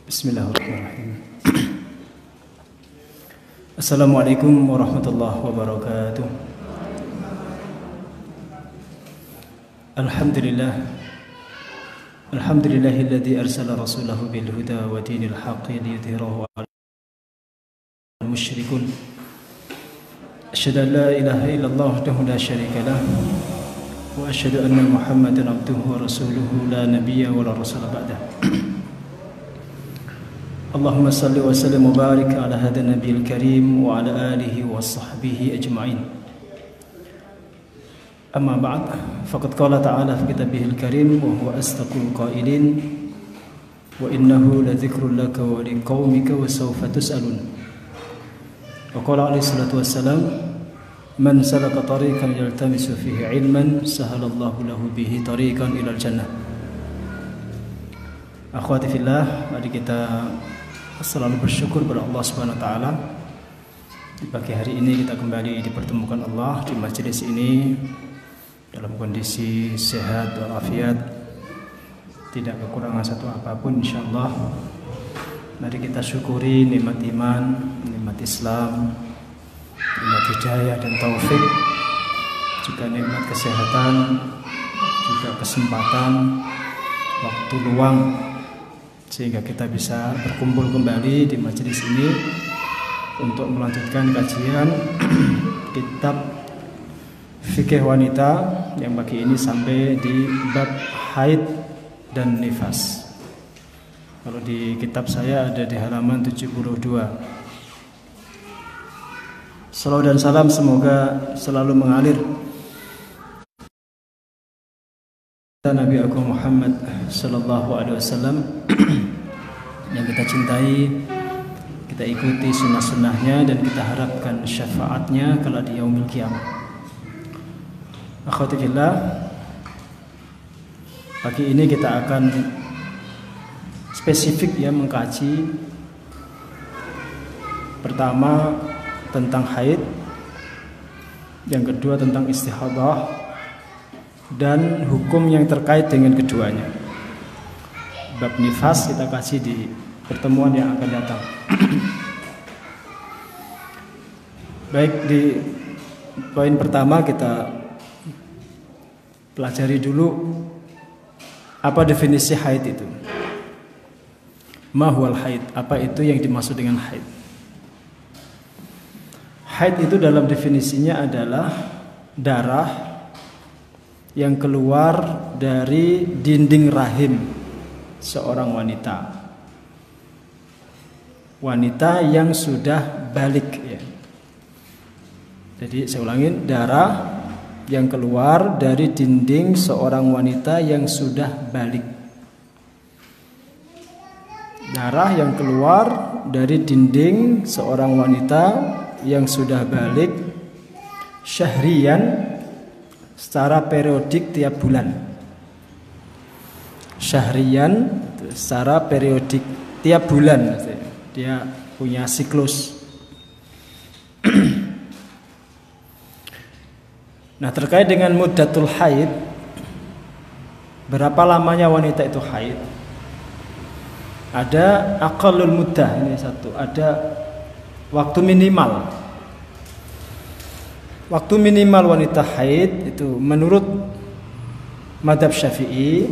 Bismillahirrahmanirrahim. Assalamualaikum warahmatullahi wabarakatuh. Alhamdulillahilladzi arsala rasulahu bil huda wa dinil haqqi liyudhhirahu 'alal musyrikun. Asyhadu an la ilaha illallah wahdahu la syarika lah wa asyhadu anna Muhammadan abduhu wa rasuluhu la nabiyya wa la rasula ba'dahu. Allahumma salli wa sallim wa barik ala hadha nabiyil karim wa ala alihi wa sahbihi ajma'in. Amma ba'd, faqad qala ta'ala fi kitabihil karim wa huwa asdaqul qailin wa innahu ladhikrun laka wa liqaumika wa sawfa tus'alun. Wa qala alaihi salatu wassalam, man salaka tariqan yaltamisu fihi ilman sahalallahu lahu bihi tariqan ilal jannah. Akhwati fillah, mari kita selalu bersyukur kepada Allah Subhanahu wa taala. Di pagi hari ini kita kembali dipertemukan Allah di majelis ini dalam kondisi sehat walafiat, tidak kekurangan satu apapun insyaallah. Mari kita syukuri nikmat iman, nikmat Islam, nikmat hidayah dan taufik, juga nikmat kesehatan, juga kesempatan, waktu luang, sehingga kita bisa berkumpul kembali di majelis ini untuk melanjutkan kajian kitab fikih wanita yang pagi ini sampai di bab haid dan nifas. Kalau di kitab saya ada di halaman 72. Salawat dan salam semoga selalu mengalir Nabi Agung Muhammad sallallahu alaihi wasallam yang kita cintai, kita ikuti sunnah-sunnahnya dan kita harapkan syafaatnya kala di yaumil qiyamah. Akhwati fillah, pagi ini kita akan spesifik mengkaji pertama tentang haid, yang kedua tentang istihadah dan hukum yang terkait dengan keduanya. Bab nifas kita kasih di pertemuan yang akan datang. Baik, di poin pertama kita pelajari dulu apa definisi haid itu. Ma huwal haid, apa itu yang dimaksud dengan haid? Haid itu dalam definisinya adalah darah yang keluar dari dinding rahim seorang wanita. Wanita yang sudah balik ya. Jadi saya ulangin, darah yang keluar dari dinding seorang wanita yang sudah balik. Darah yang keluar dari dinding seorang wanita yang sudah balik syahriyan, secara periodik tiap bulan. Syahriyan secara periodik tiap bulan, dia punya siklus. Nah, terkait dengan muddatul haid, berapa lamanya wanita itu haid? Ada aqallul muddah, ini satu, ada waktu minimal. Waktu minimal wanita haid itu menurut mazhab Syafi'i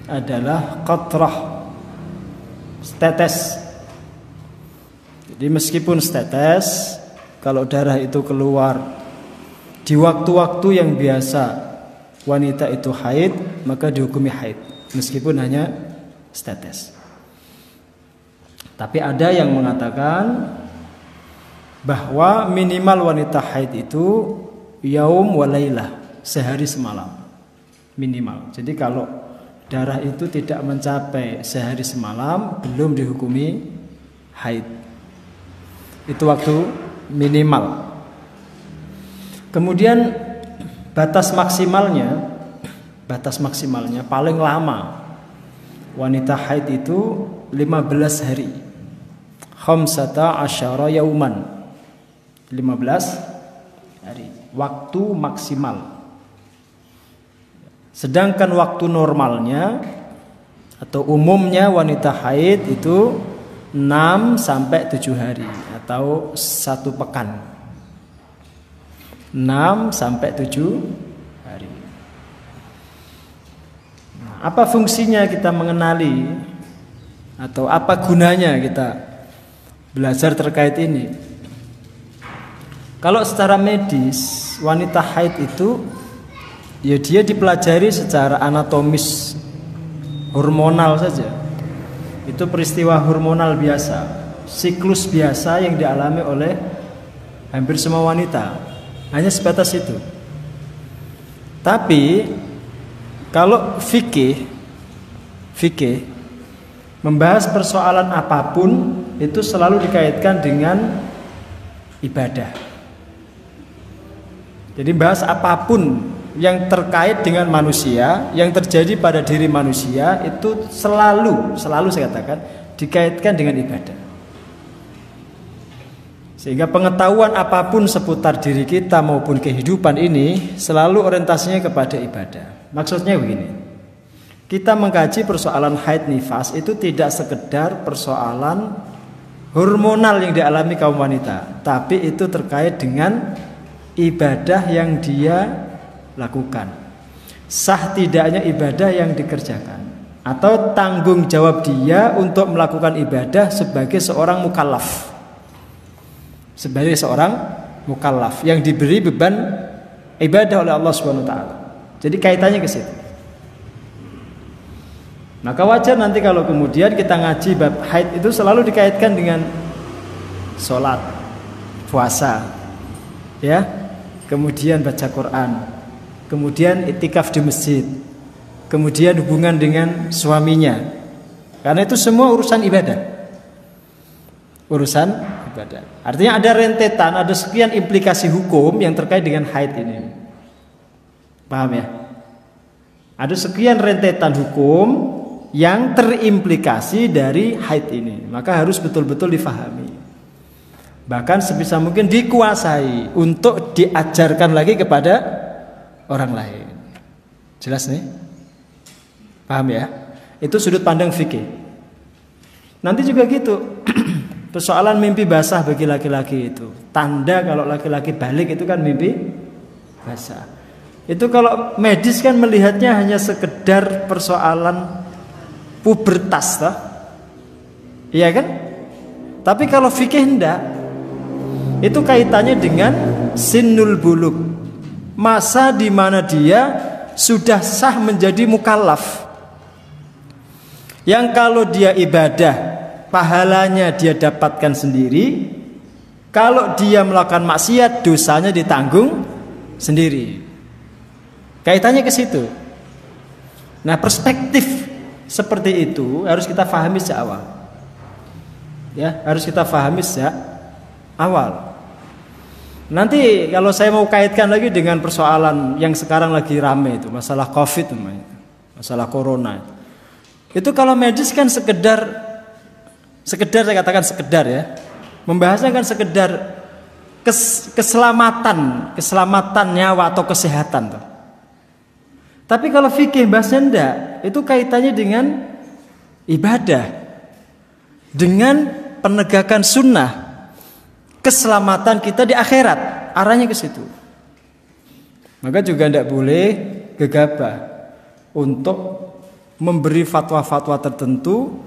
adalah qatrah, setetes. Jadi meskipun setetes, kalau darah itu keluar di waktu-waktu yang biasa wanita itu haid, maka dihukumi haid meskipun hanya setetes. Tapi ada yang mengatakan bahwa minimal wanita haid itu yaum wa lailah, sehari semalam minimal. Jadi kalau darah itu tidak mencapai sehari semalam, belum dihukumi haid. Itu waktu minimal. Kemudian batas maksimalnya paling lama wanita haid itu 15 hari. Khamsata asyara yauman, 15 hari waktu maksimal. Sedangkan waktu normalnya Atau umumnya wanita haid itu 6 sampai 7 hari atau 1 pekan. 6 sampai 7 hari. Nah, apa fungsinya kita mengenali atau apa gunanya kita belajar terkait ini? Kalau secara medis wanita haid itu ya dia dipelajari secara anatomis hormonal saja. Itu peristiwa hormonal biasa, siklus biasa yang dialami oleh hampir semua wanita. Hanya sebatas itu. Tapi kalau fikih membahas persoalan apapun itu selalu dikaitkan dengan ibadah. Jadi bahas apapun yang terkait dengan manusia, yang terjadi pada diri manusia itu selalu saya katakan dikaitkan dengan ibadah. Sehingga pengetahuan apapun seputar diri kita maupun kehidupan ini selalu orientasinya kepada ibadah. Maksudnya begini, kita mengkaji persoalan haid nifas itu tidak sekedar persoalan hormonal yang dialami kaum wanita, tapi itu terkait dengan ibadah yang dia lakukan, sah tidaknya ibadah yang dikerjakan, atau tanggung jawab dia untuk melakukan ibadah sebagai seorang mukallaf. Sebagai seorang mukallaf yang diberi beban ibadah oleh Allah Subhanahu wa taala. Jadi kaitannya ke situ. Maka wajar nanti kalau kemudian kita ngaji bab haid itu selalu dikaitkan dengan sholat, puasa, ya, kemudian baca Quran, kemudian iktikaf di masjid, kemudian hubungan dengan suaminya. Karena itu semua urusan ibadah. Urusan ibadah. Artinya ada rentetan, ada sekian implikasi hukum yang terkait dengan haid ini. Paham ya? Ada sekian rentetan hukum yang terimplikasi dari haid ini. Maka harus betul-betul difahami. Bahkan sebisa mungkin dikuasai untuk diajarkan lagi kepada orang lain. Jelas nih? Paham ya? Itu sudut pandang fikih. Nanti juga gitu. Persoalan mimpi basah bagi laki-laki itu. Tanda kalau laki-laki balik itu kan mimpi basah. Itu kalau medis kan melihatnya hanya sekedar persoalan pubertas toh. Iya kan? Tapi kalau fikih enggak. Itu kaitannya dengan sinnul bulug. Masa di mana dia sudah sah menjadi mukallaf. Yang kalau dia ibadah pahalanya dia dapatkan sendiri. Kalau dia melakukan maksiat, dosanya ditanggung sendiri. Kaitannya ke situ. Nah, perspektif seperti itu harus kita fahami sejak awal. Ya, harus kita fahami sejak awal. Nanti kalau saya mau kaitkan lagi dengan persoalan yang sekarang lagi rame itu, masalah Covid namanya, masalah corona. Itu kalau medis kan sekedar saya katakan sekedar ya, membahasnya kan sekedar keselamatan nyawa atau kesehatan tuh. Tapi kalau fikih bahasnya enggak, itu kaitannya dengan ibadah, dengan penegakan sunnah, keselamatan kita di akhirat, arahnya ke situ. Maka juga enggak boleh gegabah untuk memberi fatwa-fatwa tertentu.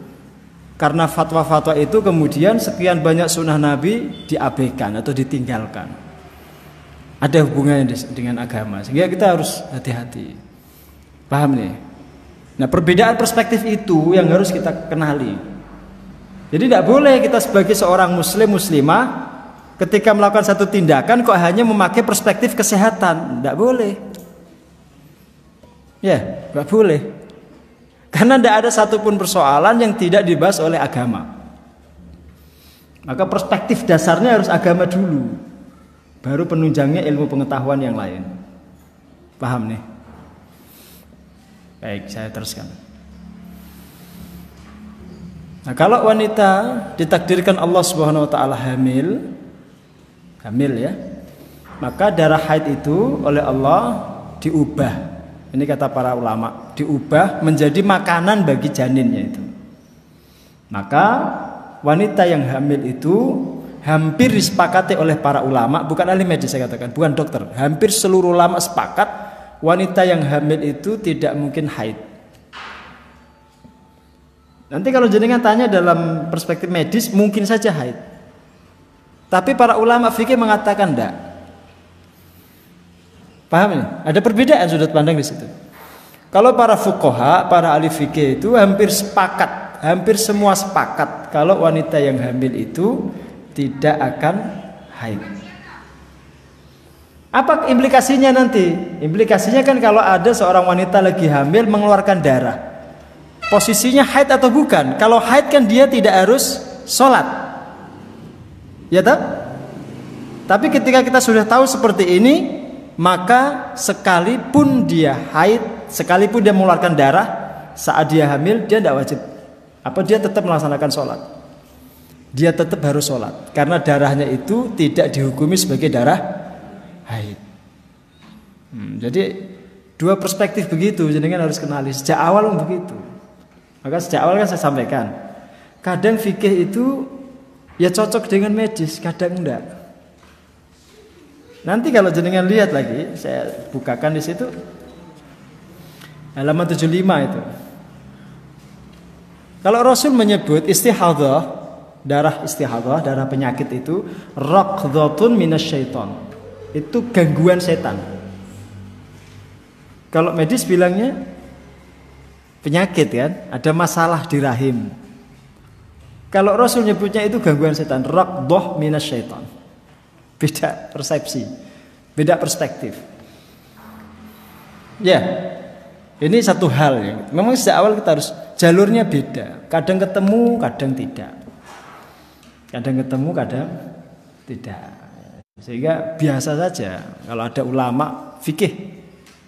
Karena fatwa-fatwa itu kemudian sekian banyak sunnah Nabi diabaikan atau ditinggalkan. Ada hubungannya dengan agama. Sehingga kita harus hati-hati. Paham nih? Nah, perbedaan perspektif itu yang harus kita kenali. Jadi tidak boleh kita sebagai seorang muslimah ketika melakukan satu tindakan kok hanya memakai perspektif kesehatan. Tidak boleh. Ya, tidak boleh. Karena tidak ada satupun persoalan yang tidak dibahas oleh agama. Maka perspektif dasarnya harus agama dulu. Baru penunjangnya ilmu pengetahuan yang lain. Paham nih? Baik, saya teruskan. Nah, kalau wanita ditakdirkan Allah Subhanahu wa taala hamil ya, maka darah haid itu oleh Allah diubah. Ini kata para ulama. diubah menjadi makanan bagi janinnya itu. Maka wanita yang hamil itu hampir disepakati oleh para ulama, bukan ahli medis saya katakan, bukan dokter. Hampir seluruh ulama sepakat wanita yang hamil itu tidak mungkin haid. Nanti kalau jenengan tanya dalam perspektif medis mungkin saja haid. Tapi para ulama fikih mengatakan enggak. Paham ini? Ada perbedaan sudut pandang di situ. Kalau para fuqaha, para ahli fikih itu hampir sepakat, hampir semua sepakat kalau wanita yang hamil itu tidak akan haid. Apa implikasinya nanti? Implikasinya kan kalau ada seorang wanita lagi hamil mengeluarkan darah, posisinya haid atau bukan? Kalau haid kan dia tidak harus sholat, ya tak? Tapi ketika kita sudah tahu seperti ini, maka sekalipun dia haid, sekalipun dia mengeluarkan darah saat dia hamil, dia tidak wajib. Dia tetap melaksanakan sholat. Dia tetap harus sholat karena darahnya itu tidak dihukumi sebagai darah haid. Jadi dua perspektif begitu, jadi kan harus kenali sejak awal begitu. Maka sejak awal kan saya sampaikan, kadang fikih itu ya cocok dengan medis, kadang enggak. Nanti kalau jenengan lihat lagi, saya bukakan di situ halaman 75 itu. Kalau Rasul menyebut istihadhah, darah istihadhah, darah penyakit itu raqdhatun minasyaiton. Itu gangguan setan. Kalau medis bilangnya penyakit kan, ada masalah di rahim. Kalau Rasul nyebutnya itu gangguan setan, raqdhah minasyaiton. Beda persepsi, beda perspektif. Ya, ini satu hal ya. Memang sejak awal kita harus jalurnya beda. Kadang ketemu, kadang tidak. Kadang ketemu, kadang tidak. Sehingga biasa saja kalau ada ulama fikih,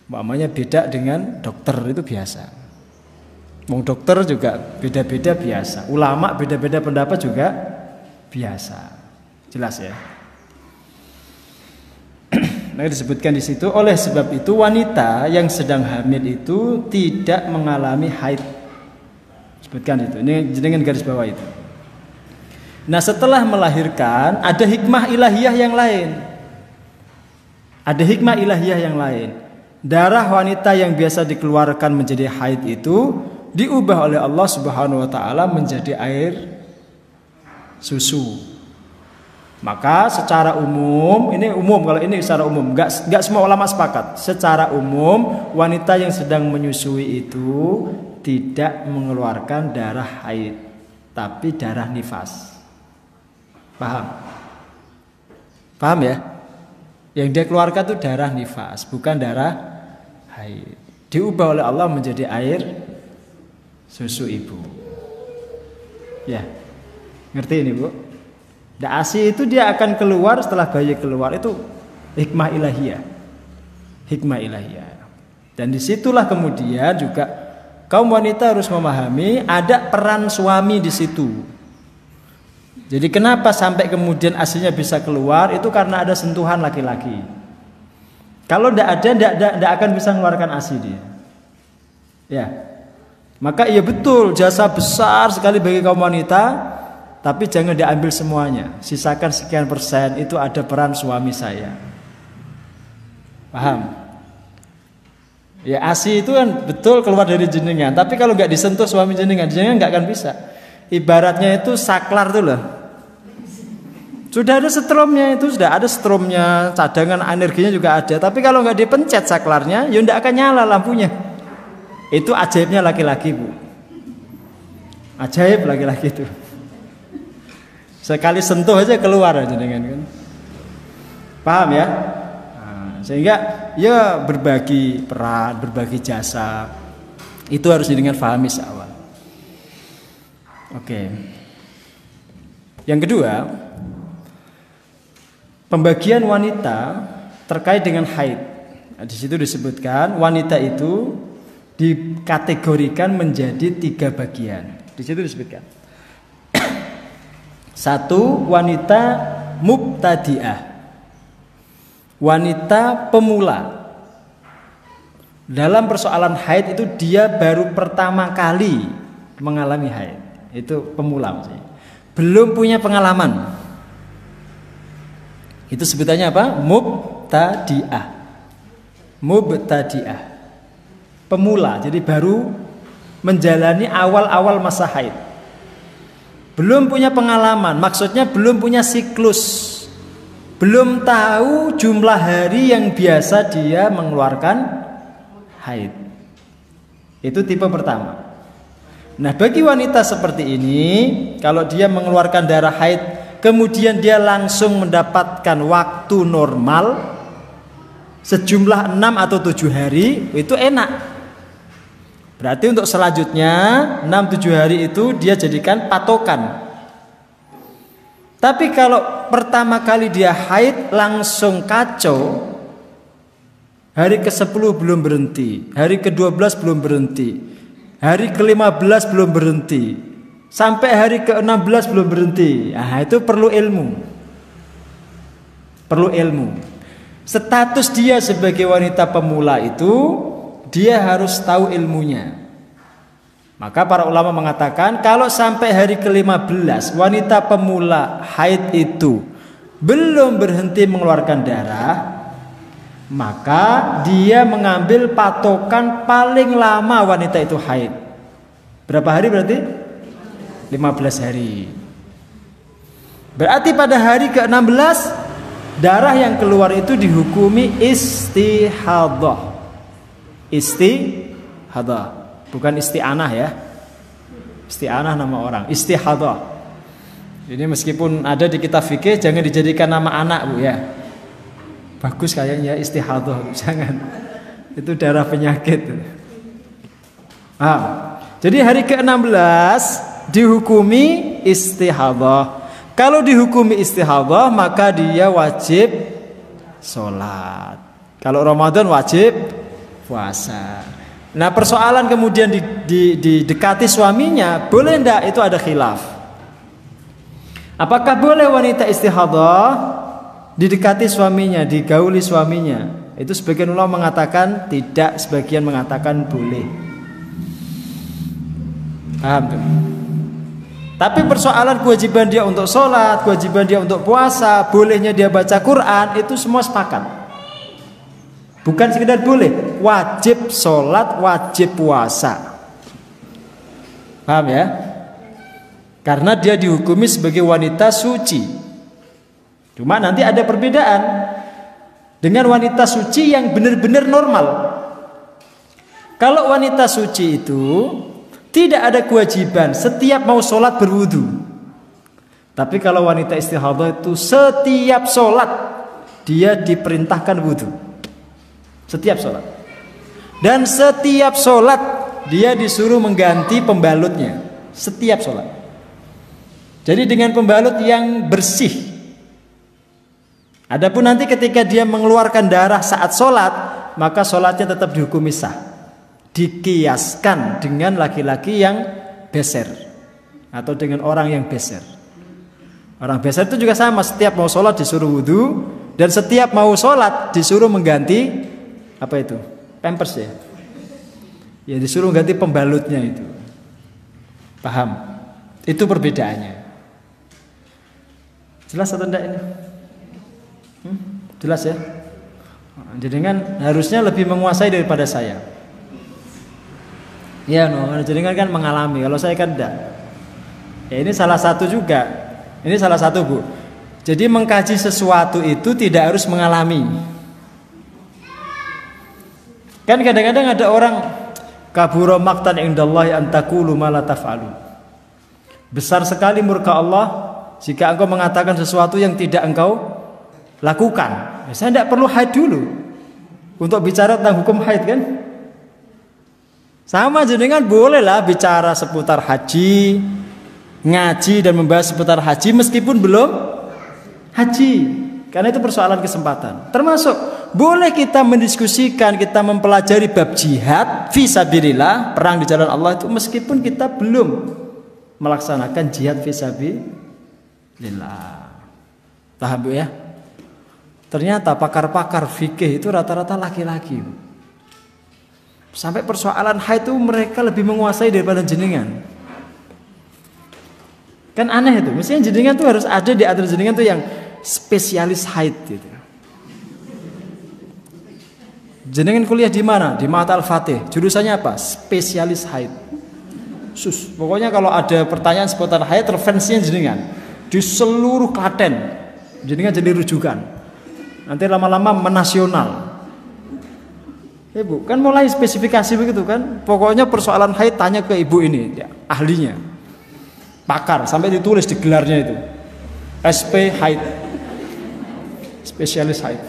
umpamanya beda dengan dokter itu biasa. Mau dokter juga beda-beda biasa. Ulama beda-beda pendapat juga biasa. Jelas ya. Nah, disebutkan di situ, oleh sebab itu wanita yang sedang hamil itu tidak mengalami haid. Sebutkan itu. Ini dengan garis bawah itu. Nah, setelah melahirkan ada hikmah ilahiyah yang lain. Ada hikmah ilahiyah yang lain. Darah wanita yang biasa dikeluarkan menjadi haid itu diubah oleh Allah Subhanahu wa taala menjadi air susu. Maka secara umum, ini umum, kalau ini secara umum, enggak semua ulama sepakat. Secara umum, wanita yang sedang menyusui itu tidak mengeluarkan darah haid, tapi darah nifas. Paham? Paham ya? Yang dia keluarkan itu darah nifas, bukan darah haid. Diubah oleh Allah menjadi air susu ibu. Ya, ngerti ini Bu? ASI itu dia akan keluar setelah bayi keluar, itu hikmah ilahiyah. Hikmah ilahiyah. Dan disitulah kemudian juga kaum wanita harus memahami ada peran suami di situ. Jadi kenapa sampai kemudian ASInya bisa keluar, itu karena ada sentuhan laki-laki. Kalau tidak ada, tidak akan bisa mengeluarkan ASI dia. Ya, maka iya betul jasa besar sekali bagi kaum wanita. Tapi jangan diambil semuanya. Sisakan sekian persen, itu ada peran suami saya. Paham? Ya ASI itu kan betul keluar dari jenengan. Tapi kalau nggak disentuh suami jenengan nggak akan bisa. Ibaratnya itu saklar tuh loh. Sudah ada setrumnya, itu sudah ada setrumnya, cadangan energinya juga ada. Tapi kalau nggak dipencet saklarnya, ya nggak akan nyala lampunya. Itu ajaibnya laki-laki Bu. Ajaib laki-laki itu. Sekali sentuh aja keluar aja dengan kan. Paham ya? Nah, sehingga ya berbagi peran, berbagi jasa itu harus dengan fahami awal. Oke. Yang kedua, pembagian wanita terkait dengan haid. Nah, di situ disebutkan wanita itu dikategorikan menjadi 3 bagian. Di situ disebutkan. 1, wanita mubtadi'ah, wanita pemula. Dalam persoalan haid itu dia baru pertama kali mengalami haid. Itu pemula maksudnya. Belum punya pengalaman. Itu sebutannya apa? Mubtadi'ah. Mubtadi'ah. Pemula, jadi baru menjalani awal-awal masa haid. Belum punya pengalaman, maksudnya belum punya siklus. Belum tahu jumlah hari yang biasa dia mengeluarkan haid. Itu tipe pertama. Nah, bagi wanita seperti ini, kalau dia mengeluarkan darah haid, kemudian dia langsung mendapatkan waktu normal sejumlah 6 atau 7 hari, itu enak. Berarti untuk selanjutnya 6-7 hari itu dia jadikan patokan. Tapi kalau pertama kali dia haid langsung kacau, hari ke-10 belum berhenti, hari ke-12 belum berhenti, hari ke-15 belum berhenti, sampai hari ke-16 belum berhenti. Nah, itu perlu ilmu. Perlu ilmu. Status dia sebagai wanita pemula itu, dia harus tahu ilmunya. Maka para ulama mengatakan kalau sampai hari ke-15 wanita pemula haid itu belum berhenti mengeluarkan darah, maka dia mengambil patokan paling lama wanita itu haid. Berapa hari berarti? 15 hari. Berarti pada hari ke-16 darah yang keluar itu dihukumi istihadah. Istihadah, bukan isti'anah ya. Isti'anah nama orang, istihadah. Ini meskipun ada di kitab fikih jangan dijadikan nama anak, Bu ya. Bagus kayaknya istihadah, jangan. Itu darah penyakit. Jadi hari ke-16 dihukumi istihadah. Kalau dihukumi istihadah maka dia wajib sholat. Kalau Ramadan wajib puasa. Nah, persoalan kemudian didekati suaminya, boleh enggak? Itu ada khilaf. Apakah boleh wanita istihadah didekati suaminya, digauli suaminya? Itu sebagian ulama mengatakan tidak, sebagian mengatakan boleh. Paham tuh? Tapi persoalan kewajiban dia untuk sholat, kewajiban dia untuk puasa, bolehnya dia baca Quran, itu semua sepakat. Bukan sekedar boleh, wajib sholat, wajib puasa. Paham ya? Karena dia dihukumi sebagai wanita suci. Cuma nanti ada perbedaan dengan wanita suci yang benar-benar normal. Kalau wanita suci itu tidak ada kewajiban setiap mau sholat berwudu. Tapi kalau wanita istihadah itu setiap sholat dia diperintahkan wudu. Setiap sholat. Dan setiap sholat dia disuruh mengganti pembalutnya. Setiap sholat. Jadi dengan pembalut yang bersih. Adapun nanti ketika dia mengeluarkan darah saat sholat, maka sholatnya tetap dihukumi sah. Dikiaskan dengan laki-laki yang beser. Atau dengan orang yang beser. Orang beser itu juga sama. Setiap mau sholat disuruh wudu. Dan setiap mau sholat disuruh mengganti apa itu? Pampers ya? Ya disuruh ganti pembalutnya itu. Paham? Itu perbedaannya. Jelas atau enggak ini? Jelas ya? Jadi kan harusnya lebih menguasai daripada saya. Ya jadi kan mengalami. Kalau saya kan enggak. Ya ini salah satu juga. Ini salah satu, Bu. Jadi mengkaji sesuatu itu tidak harus mengalami. Kan kadang-kadang ada orang kabura maqtan indallahi an taqulu ma la taf'alu. Besar sekali murka Allah jika engkau mengatakan sesuatu yang tidak engkau lakukan. Saya tidak perlu haid dulu untuk bicara tentang hukum haid kan? Sama jenengan bolehlah bicara seputar haji, ngaji dan membahas seputar haji meskipun belum haji. Karena itu persoalan kesempatan. Termasuk boleh kita mendiskusikan, kita mempelajari bab jihad fisabilillah, perang di jalan Allah itu meskipun kita belum melaksanakan jihad fisabilillah. Paham Bu ya? Ternyata pakar-pakar fikih itu rata-rata laki-laki. Sampai persoalan haid itu mereka lebih menguasai daripada jenengan. Kan aneh itu. Mestinya jenengan tuh harus ada di antara jenengan tuh yang spesialis haid gitu. Jenengan kuliah di mana? Di Ma'had Al-Fatih. Jurusannya apa? Spesialis haid. Pokoknya kalau ada pertanyaan seputar haid, referensinya jenengan di seluruh Klaten. Jenengan jadi rujukan. Nanti lama-lama menasional. Ibu, kan mulai spesifikasi begitu kan? Pokoknya persoalan haid tanya ke ibu ini, ya, ahlinya. Pakar, sampai ditulis di gelarnya itu. SP haid. Spesialis haid.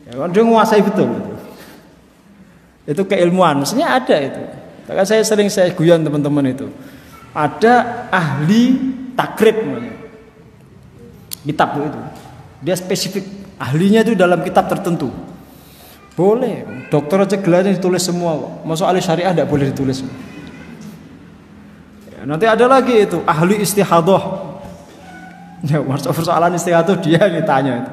Ya, dia menguasai betul gitu. Itu keilmuan, maksudnya ada itu. Maka saya guyon teman-teman itu. Ada ahli takrib namanya. Kitab itu. Dia spesifik, ahlinya itu dalam kitab tertentu. Boleh, dokter aja gelarnya ditulis semua kok. Masuk ahli syariah tidak boleh ditulis. Ya, nanti ada lagi itu ahli istihadah. Ya, masuk persoalan istihadah dia ditanya itu.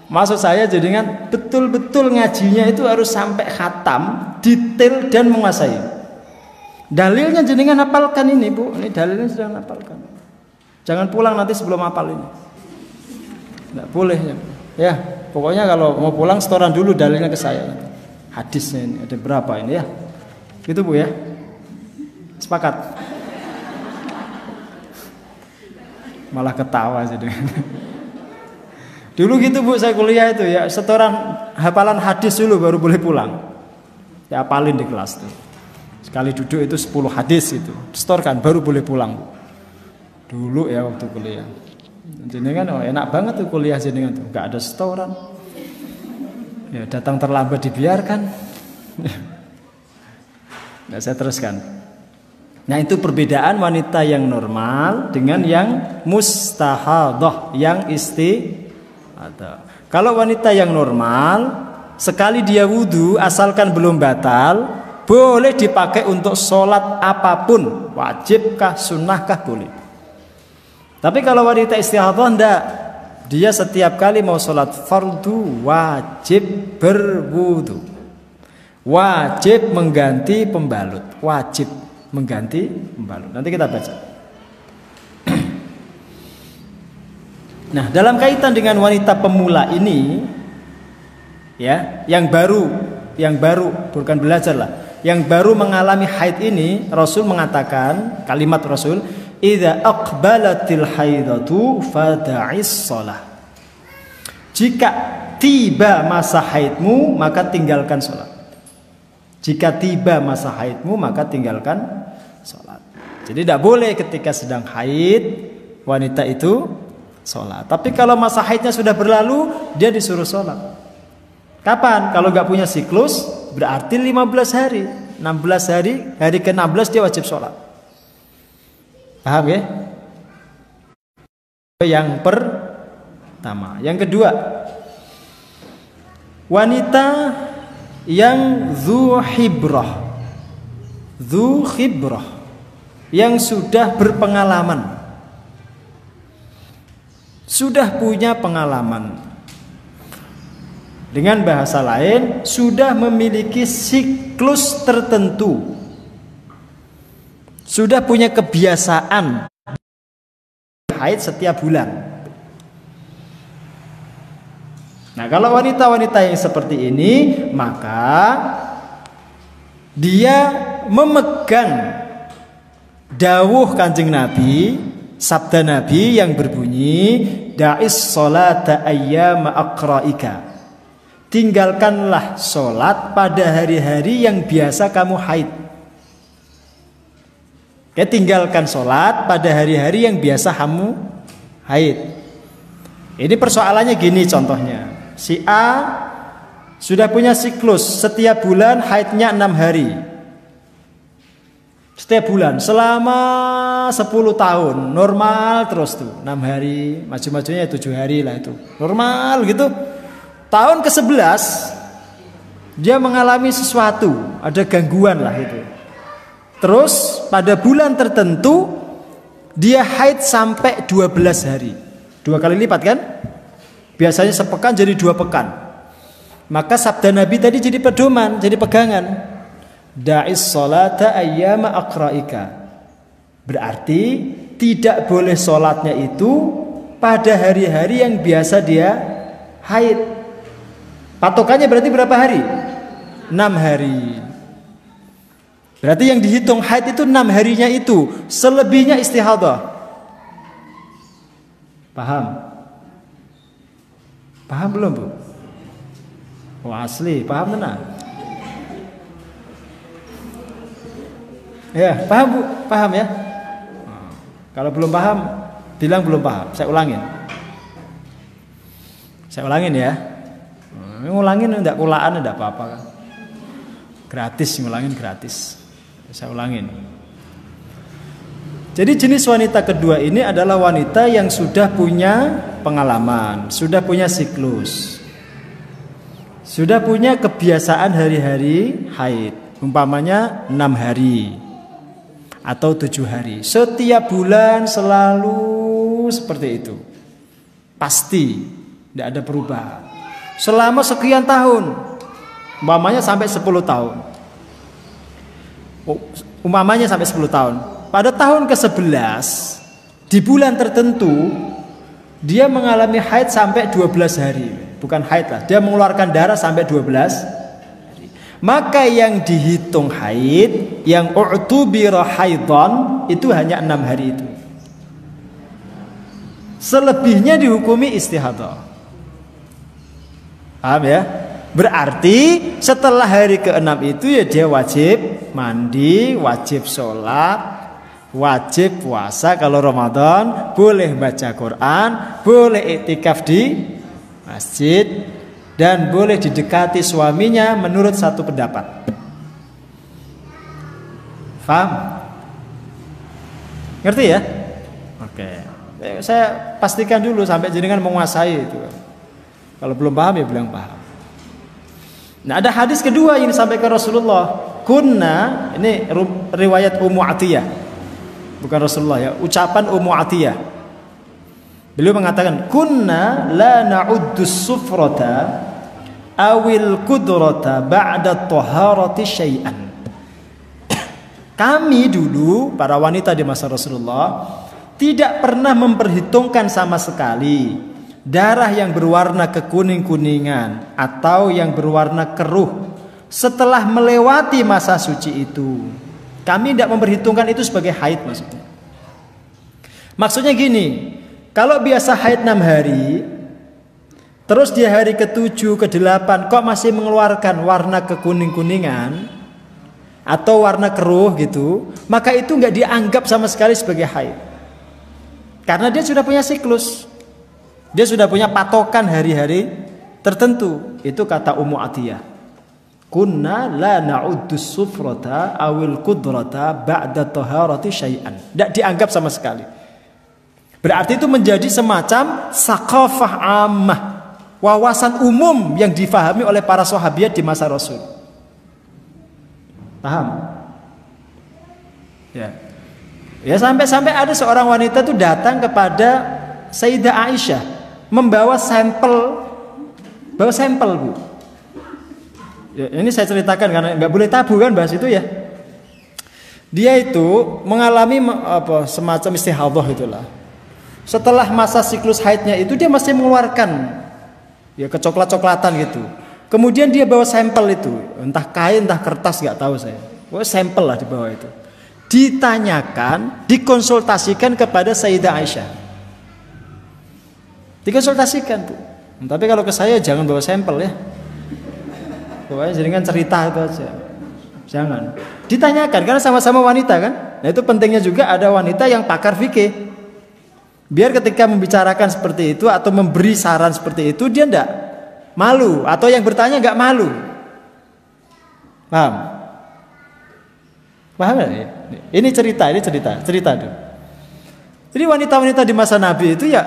Maksud saya jadikan betul-betul ngajinya itu harus sampai khatam, detail dan menguasai. Dalilnya jenengan hafalkan ini, Bu. Ini dalilnya sudah hafalkan. Jangan pulang nanti sebelum hafal ini. Tidak boleh ya. Ya, pokoknya kalau mau pulang setoran dulu dalilnya ke saya. Hadisnya ini ada berapa ini ya? Gitu Bu ya. Sepakat. Malah ketawa jadi. Dulu gitu Bu, saya kuliah itu ya, setoran hafalan hadis dulu baru boleh pulang. Ya hafalin di kelas tuh. Sekali duduk itu 10 hadis itu. Setorkan baru boleh pulang Bu. Dulu ya waktu kuliah. Jenengan enak banget tuh kuliah jenengan tuh, enggak ada setoran. Ya datang terlambat dibiarkan. Nah, saya teruskan. Nah, itu perbedaan wanita yang normal dengan yang mustahadah, yang istihadah. Kalau wanita yang normal, sekali dia wudu asalkan belum batal, boleh dipakai untuk sholat apapun, wajibkah, sunnahkah, boleh. Tapi kalau wanita istihadah enggak, dia setiap kali mau sholat fardu wajib berwudu, wajib mengganti pembalut, wajib mengganti pembalut. Nanti kita baca. Nah, dalam kaitan dengan wanita pemula ini, ya, yang baru bukan belajar lah, yang baru mengalami haid ini, Rasul mengatakan kalimat Rasul, idza aqbalatil haidatu fada'is shalah. Jika tiba masa haidmu maka tinggalkan salat. Jika tiba masa haidmu maka tinggalkan salat. Jadi tidak boleh ketika sedang haid wanita itu salat. Tapi kalau masa haidnya sudah berlalu, dia disuruh salat. Kapan? Kalau nggak punya siklus berarti 15 hari. 16 hari, hari ke-16 dia wajib salat. Paham ya? Yang pertama. Yang kedua, wanita yang dzu khibrah, yang sudah berpengalaman, sudah punya pengalaman. Dengan bahasa lain, sudah memiliki siklus tertentu, sudah punya kebiasaan haid setiap bulan. Nah, kalau wanita-wanita yang seperti ini, maka dia memegang dawuh Kanjeng Nabi, sabda Nabi yang berbunyi, da'is sholata ayyama aqra'ika. Tinggalkanlah sholat pada hari-hari yang biasa kamu haid. Tinggalkan sholat pada hari-hari yang biasa kamu haid. Ini persoalannya gini contohnya. Si A sudah punya siklus, setiap bulan haidnya 6 hari. Setiap bulan selama 10 tahun normal terus tuh, 6 hari, maju-majunya 7 hari lah itu. Normal gitu. Tahun ke-11 dia mengalami sesuatu, ada gangguan lah itu. Terus pada bulan tertentu dia haid sampai 12 hari. 2 kali lipat kan? Biasanya sepekan jadi 2 pekan. Maka sabda Nabi tadi jadi pedoman, jadi pegangan. Da'is salata ayyama aqra'ika. Berarti tidak boleh sholatnya itu pada hari-hari yang biasa dia haid. Patokannya berarti berapa hari? 6 hari. Berarti yang dihitung haid itu 6 harinya itu. Selebihnya istihadah. Paham? Paham belum, Bu? Oh, asli, paham tenang? Ya, paham, Bu? Paham ya? Kalau belum paham, bilang belum paham. Saya ulangin. Saya ulangin ya. Ngulangin enggak kulaan enggak apa-apa kan. Gratis, ngulangin gratis. Saya ulangin. Jadi jenis wanita kedua ini adalah wanita yang sudah punya pengalaman, sudah punya siklus, sudah punya kebiasaan hari-hari haid, umpamanya 6 hari atau 7 hari. Setiap bulan selalu seperti itu. Pasti tidak ada perubahan. Selama sekian tahun, umpamanya sampai 10 tahun. Umpamanya sampai 10 tahun. Pada tahun ke-11 di bulan tertentu dia mengalami haid sampai 12 hari. Bukan haid lah, dia mengeluarkan darah sampai 12 hari. Maka yang dihitung haid, yang u'tubira haidhan, itu hanya 6 hari itu. Selebihnya dihukumi istihadah. Paham ya? Berarti setelah hari ke-6 itu ya dia wajib mandi, wajib sholat, wajib puasa kalau Ramadan, boleh baca Quran, boleh iktikaf di masjid, dan boleh didekati suaminya menurut satu pendapat. Paham? Ngerti ya? Oke. Saya pastikan dulu sampai jenengan menguasai itu. Kalau belum paham ya bilang paham. Nah, ada hadis kedua yang disampaikan Rasulullah. Kunna, ini riwayat Ummu Atiyah. Bukan Rasulullah ya, ucapan Ummu Atiyah. Beliau mengatakan, "Kunna la na'uddu sufrata awil kudrata ba'da taharati syai'an." Kami dulu para wanita di masa Rasulullah tidak pernah memperhitungkan sama sekali darah yang berwarna kekuning-kuningan atau yang berwarna keruh setelah melewati masa suci itu. Kami tidak memperhitungkan itu sebagai haid maksudnya. Maksudnya gini, kalau biasa haid 6 hari, terus di hari ke-7, ke-8 kok masih mengeluarkan warna kekuning-kuningan atau warna keruh gitu, maka itu nggak dianggap sama sekali sebagai haid. Karena dia sudah punya siklus. Dia sudah punya patokan hari-hari tertentu. Itu kata Ummu Atiyah. Kunna la na'uddu sufrata awil kudrata ba'da taharati syai'an. Tidak dianggap sama sekali. Berarti itu menjadi semacam saqafah ammah, wawasan umum yang difahami oleh para sahabiat di masa Rasul. Paham? Ya. Ya, sampai ada seorang wanita itu datang kepada Sayyidah Aisyah membawa sampel, Bu. Ya, ini saya ceritakan karena nggak boleh tabu kan bahas itu ya. Dia itu mengalami semacam istihadah itulah. Setelah masa siklus haidnya itu dia masih mengeluarkan ya kecoklat-coklatan gitu. Kemudian dia bawa sampel itu, entah kain, entah kertas, nggak tahu saya. Pokoknya sampel lah di bawah itu. Ditanyakan, dikonsultasikan kepada Sayyidah Aisyah. Dikonsultasikan, Bu. Tapi kalau ke saya jangan bawa sampel ya. Pokoknya jaringan cerita itu aja. Jangan. Ditanyakan karena sama-sama wanita kan. Nah, itu pentingnya juga ada wanita yang pakar fikih. Biar ketika membicarakan seperti itu atau memberi saran seperti itu dia enggak malu atau yang bertanya enggak malu. Paham? Paham ya? Ini cerita tuh. Jadi wanita-wanita di masa Nabi itu ya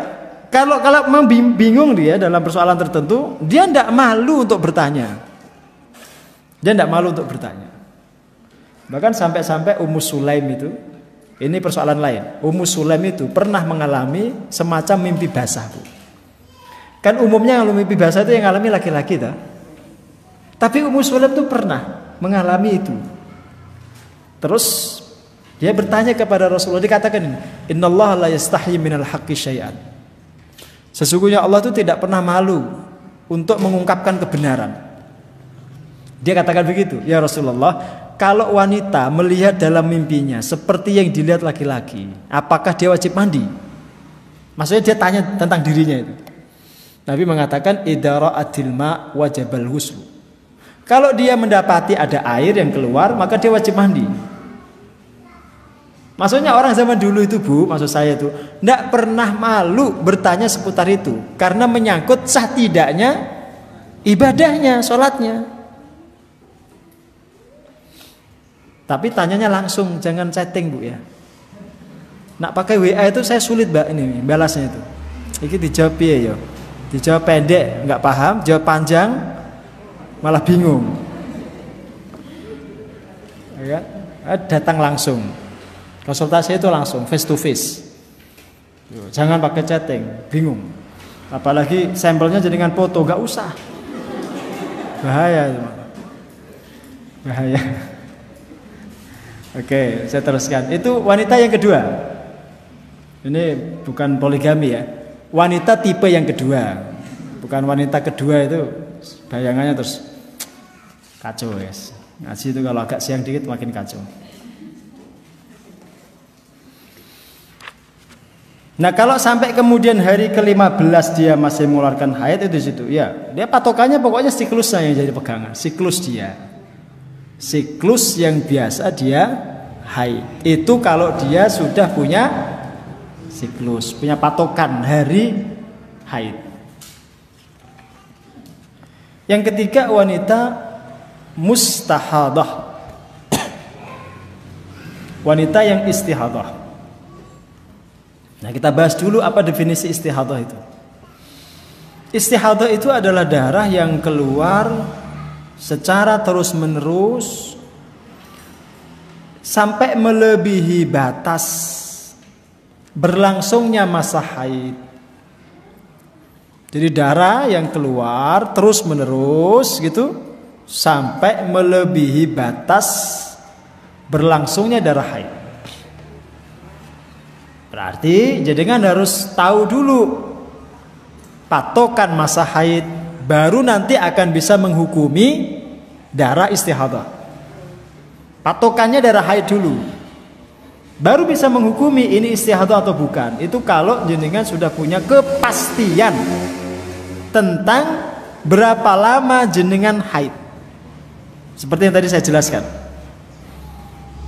kalau memang bingung dia dalam persoalan tertentu, dia enggak malu untuk bertanya. Dia enggak malu untuk bertanya. Bahkan sampai Ummu Sulaim itu, ini persoalan lain. Ummu Sulaim itu pernah mengalami semacam mimpi basah, Bu. Kan umumnya kalau mimpi basah itu yang alami laki-laki, tak? Tapi Ummu Sulaim itu pernah mengalami itu. Terus dia bertanya kepada Rasulullah, dikatakan ini, innallaha la yastahyi minal haqqi syai'an. Sesungguhnya Allah itu tidak pernah malu untuk mengungkapkan kebenaran. Dia katakan begitu, ya Rasulullah, kalau wanita melihat dalam mimpinya seperti yang dilihat laki-laki, apakah dia wajib mandi? Maksudnya dia tanya tentang dirinya itu. Nabi mengatakan idza ra'atil ma wajabal huslu. Kalau dia mendapati ada air yang keluar, maka dia wajib mandi. Maksudnya orang zaman dulu itu, Bu, maksud saya itu tidak pernah malu bertanya seputar itu, karena menyangkut sah tidaknya ibadahnya, sholatnya. Tapi tanyanya langsung, jangan chatting, Bu, ya. Nak pakai WA itu saya sulit, Mbak, ini balasnya itu. Ini dijawab ya, dijawab pendek nggak paham, jawab panjang malah bingung. Ya, datang langsung. Konsultasi itu langsung face to face. Jangan pakai chatting, bingung. Apalagi sampelnya jadi dengan foto, nggak usah. Bahaya itu. Bahaya. Oke, saya teruskan. Itu wanita yang kedua. Ini bukan poligami ya. Wanita tipe yang kedua. Bukan wanita kedua itu bayangannya terus kacau, guys. Ngaji itu kalau agak siang dikit makin kacau. Nah, kalau sampai kemudian hari ke-15 dia masih mengeluarkan haid, itu di situ. Ya, dia patokannya pokoknya siklusnya yang jadi pegangan, siklus dia. Siklus yang biasa dia haid. Itu kalau dia sudah punya siklus, punya patokan hari haid. Yang ketiga, wanita mustahadah. Wanita yang istihadah. Nah, kita bahas dulu apa definisi istihadah itu. Istihadah itu adalah darah yang keluar secara terus-menerus sampai melebihi batas berlangsungnya masa haid. Jadi darah yang keluar terus-menerus gitu sampai melebihi batas berlangsungnya darah haid. Berarti jenengan harus tahu dulu patokan masa haid, baru nanti akan bisa menghukumi darah istihadah. Patokannya darah haid dulu, baru bisa menghukumi ini istihadah atau bukan. Itu kalau jenengan sudah punya kepastian tentang berapa lama jenengan haid. Seperti yang tadi saya jelaskan.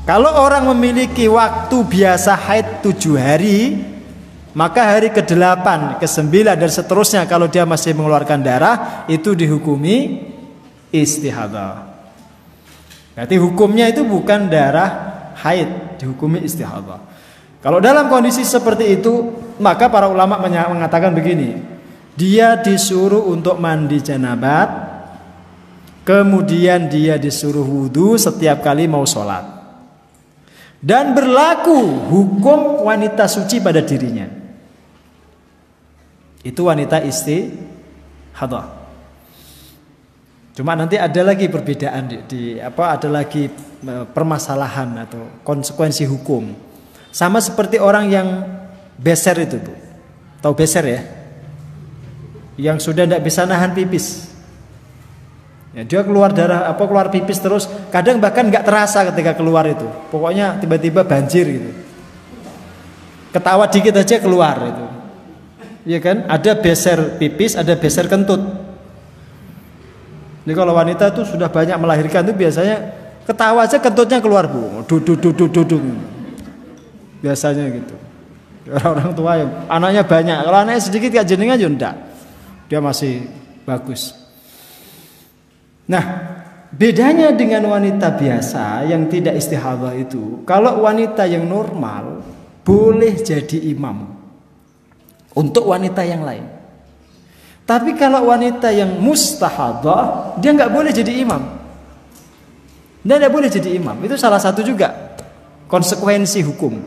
Kalau orang memiliki waktu biasa haid 7 hari, maka hari ke-8, ke-9 dan seterusnya kalau dia masih mengeluarkan darah, itu dihukumi istihadah. Berarti hukumnya itu bukan darah haid, dihukumi istihadah. Kalau dalam kondisi seperti itu, maka para ulama mengatakan begini, dia disuruh untuk mandi janabat, kemudian dia disuruh wudhu setiap kali mau sholat, dan berlaku hukum wanita suci pada dirinya. Itu wanita istihadah. Cuma nanti ada lagi perbedaan ada lagi permasalahan atau konsekuensi hukum. Sama seperti orang yang beser itu, Bu. Tahu beser ya? Yang sudah tidak bisa nahan pipis. Ya, dia keluar darah keluar pipis terus, kadang bahkan nggak terasa ketika keluar itu. Pokoknya tiba-tiba banjir gitu. Ketawa dikit aja keluar itu. Iya kan? Ada beser pipis, ada beser kentut. Jadi kalau wanita itu sudah banyak melahirkan itu biasanya ketawa aja kentutnya keluar, Bu. Duduk. Biasanya gitu. Orang tua yang anaknya banyak, kalau anaknya sedikit kayak jenengan aja enggak. Dia masih bagus. Nah, bedanya dengan wanita biasa yang tidak istihadah itu, kalau wanita yang normal boleh jadi imam untuk wanita yang lain. Tapi kalau wanita yang mustahadah, dia nggak boleh jadi imam. Dia nggak boleh jadi imam. Itu salah satu juga konsekuensi hukum.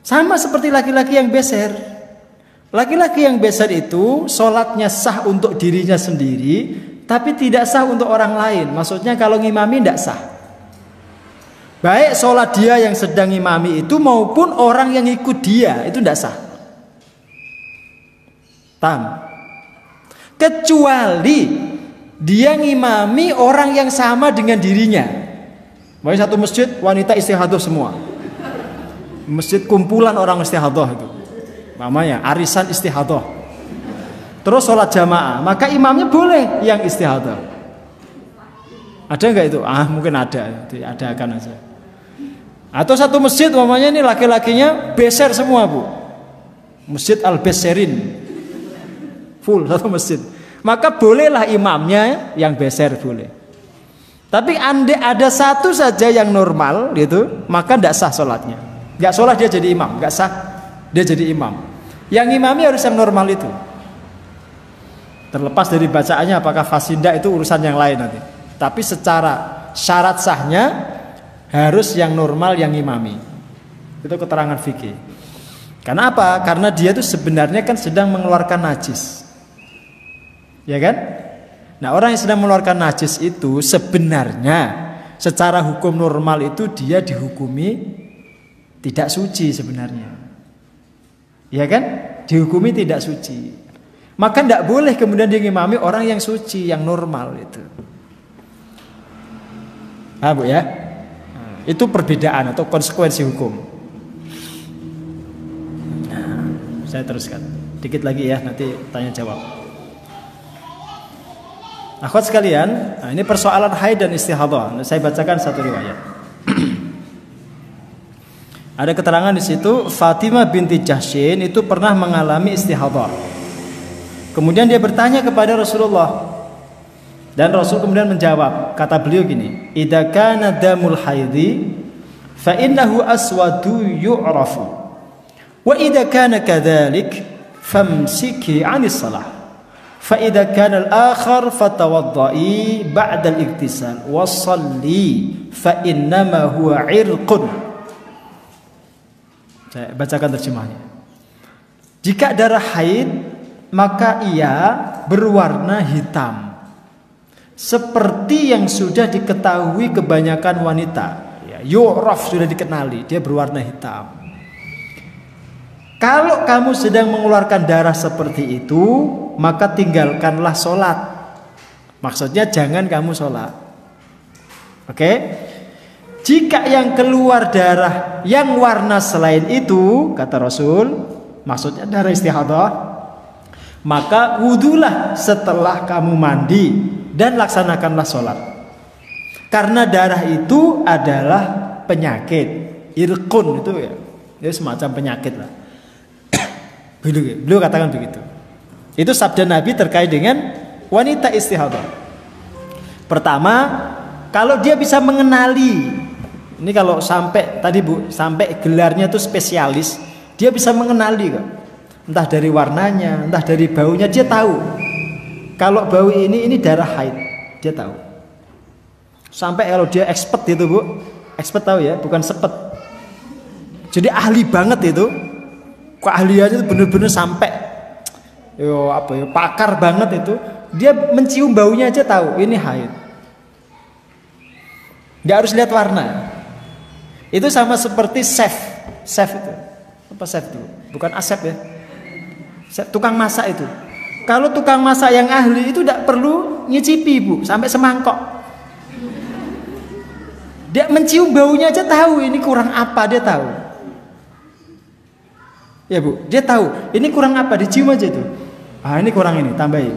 Sama seperti laki-laki yang beser. Laki-laki yang beser itu sholatnya sah untuk dirinya sendiri tapi tidak sah untuk orang lain. Maksudnya kalau ngimami tidak sah. Baik sholat dia yang sedang ngimami itu maupun orang yang ikut dia itu tidak sah. Kecuali dia ngimami orang yang sama dengan dirinya. Makanya satu masjid wanita istihadah semua. Masjid kumpulan orang istihadah itu. Namanya arisan istihadah. Terus sholat jamaah, maka imamnya boleh yang istihadah. Ada nggak itu? Mungkin ada. Adakan aja. Atau satu masjid namanya ini laki-lakinya beser semua, Bu. Masjid Al-Beserin. Full satu masjid. Maka bolehlah imamnya yang beser boleh. Tapi andai ada satu saja yang normal gitu, maka tidak sah sholatnya. Nggak sholat dia jadi imam, nggak sah dia jadi imam. Yang imami harus yang normal itu. Terlepas dari bacaannya apakah fasinda itu urusan yang lain nanti. Tapi secara syarat sahnya harus yang normal yang imami. Itu keterangan fikih. Karena apa? Karena dia itu sebenarnya kan sedang mengeluarkan najis. Ya kan? Nah, orang yang sedang mengeluarkan najis itu sebenarnya secara hukum normal itu dia dihukumi tidak suci sebenarnya. Ya kan? Dihukumi tidak suci. Maka tidak boleh kemudian dia ngimami orang yang suci, yang normal itu. Bu ya? Itu perbedaan atau konsekuensi hukum. Nah, saya teruskan. Dikit lagi ya, nanti tanya jawab. Akhwat sekalian, ini persoalan haid dan istihadah. Saya bacakan satu riwayat. Ada keterangan di situ, Fatimah binti Jahsyin itu pernah mengalami istihadah. Kemudian dia bertanya kepada Rasulullah. Dan Rasul kemudian menjawab, kata beliau gini, "Idza kana damul haidhi fa innahu aswadu yu'rafu. Wa idza kana kadzalik famsiki 'anis shalah. Fa idza kana al-akhar fatawaddai ba'da al-iktisal wa shalli fa innama huwa 'irqun." Saya bacakan terjemahnya. Jika darah haid maka ia berwarna hitam seperti yang sudah diketahui kebanyakan wanita. Ya, yu'raf sudah dikenali, dia berwarna hitam. Kalau kamu sedang mengeluarkan darah seperti itu, maka tinggalkanlah sholat. Maksudnya jangan kamu sholat. Oke? Jika yang keluar darah yang warna selain itu, kata Rasul, maksudnya darah istihadah, maka wudulah setelah kamu mandi dan laksanakanlah sholat. Karena darah itu adalah penyakit, irqun itu ya, dia semacam penyakit lah. Beliau katakan begitu. Itu sabda Nabi terkait dengan wanita istihadah. Pertama, kalau dia bisa mengenali, ini kalau sampai tadi Bu, sampai gelarnya itu spesialis, dia bisa mengenali kok. Entah dari warnanya, entah dari baunya, dia tahu. Kalau bau ini darah haid, dia tahu. Sampai kalau dia expert itu Bu, expert tahu ya, bukan sepet. Jadi ahli banget itu. Keahliannya itu benar-benar sampai pakar banget itu. Dia mencium baunya aja tahu ini haid. Nggak harus lihat warna. Itu sama seperti chef itu. Apa chef itu? Bukan asep ya. Tukang masak itu. Kalau tukang masak yang ahli itu tidak perlu nyicipi Bu, sampai semangkok. Dia mencium baunya aja tahu ini kurang apa, dia tahu. Ya Bu, dia tahu ini kurang apa, dicium aja itu. Ini kurang ini, tambahin.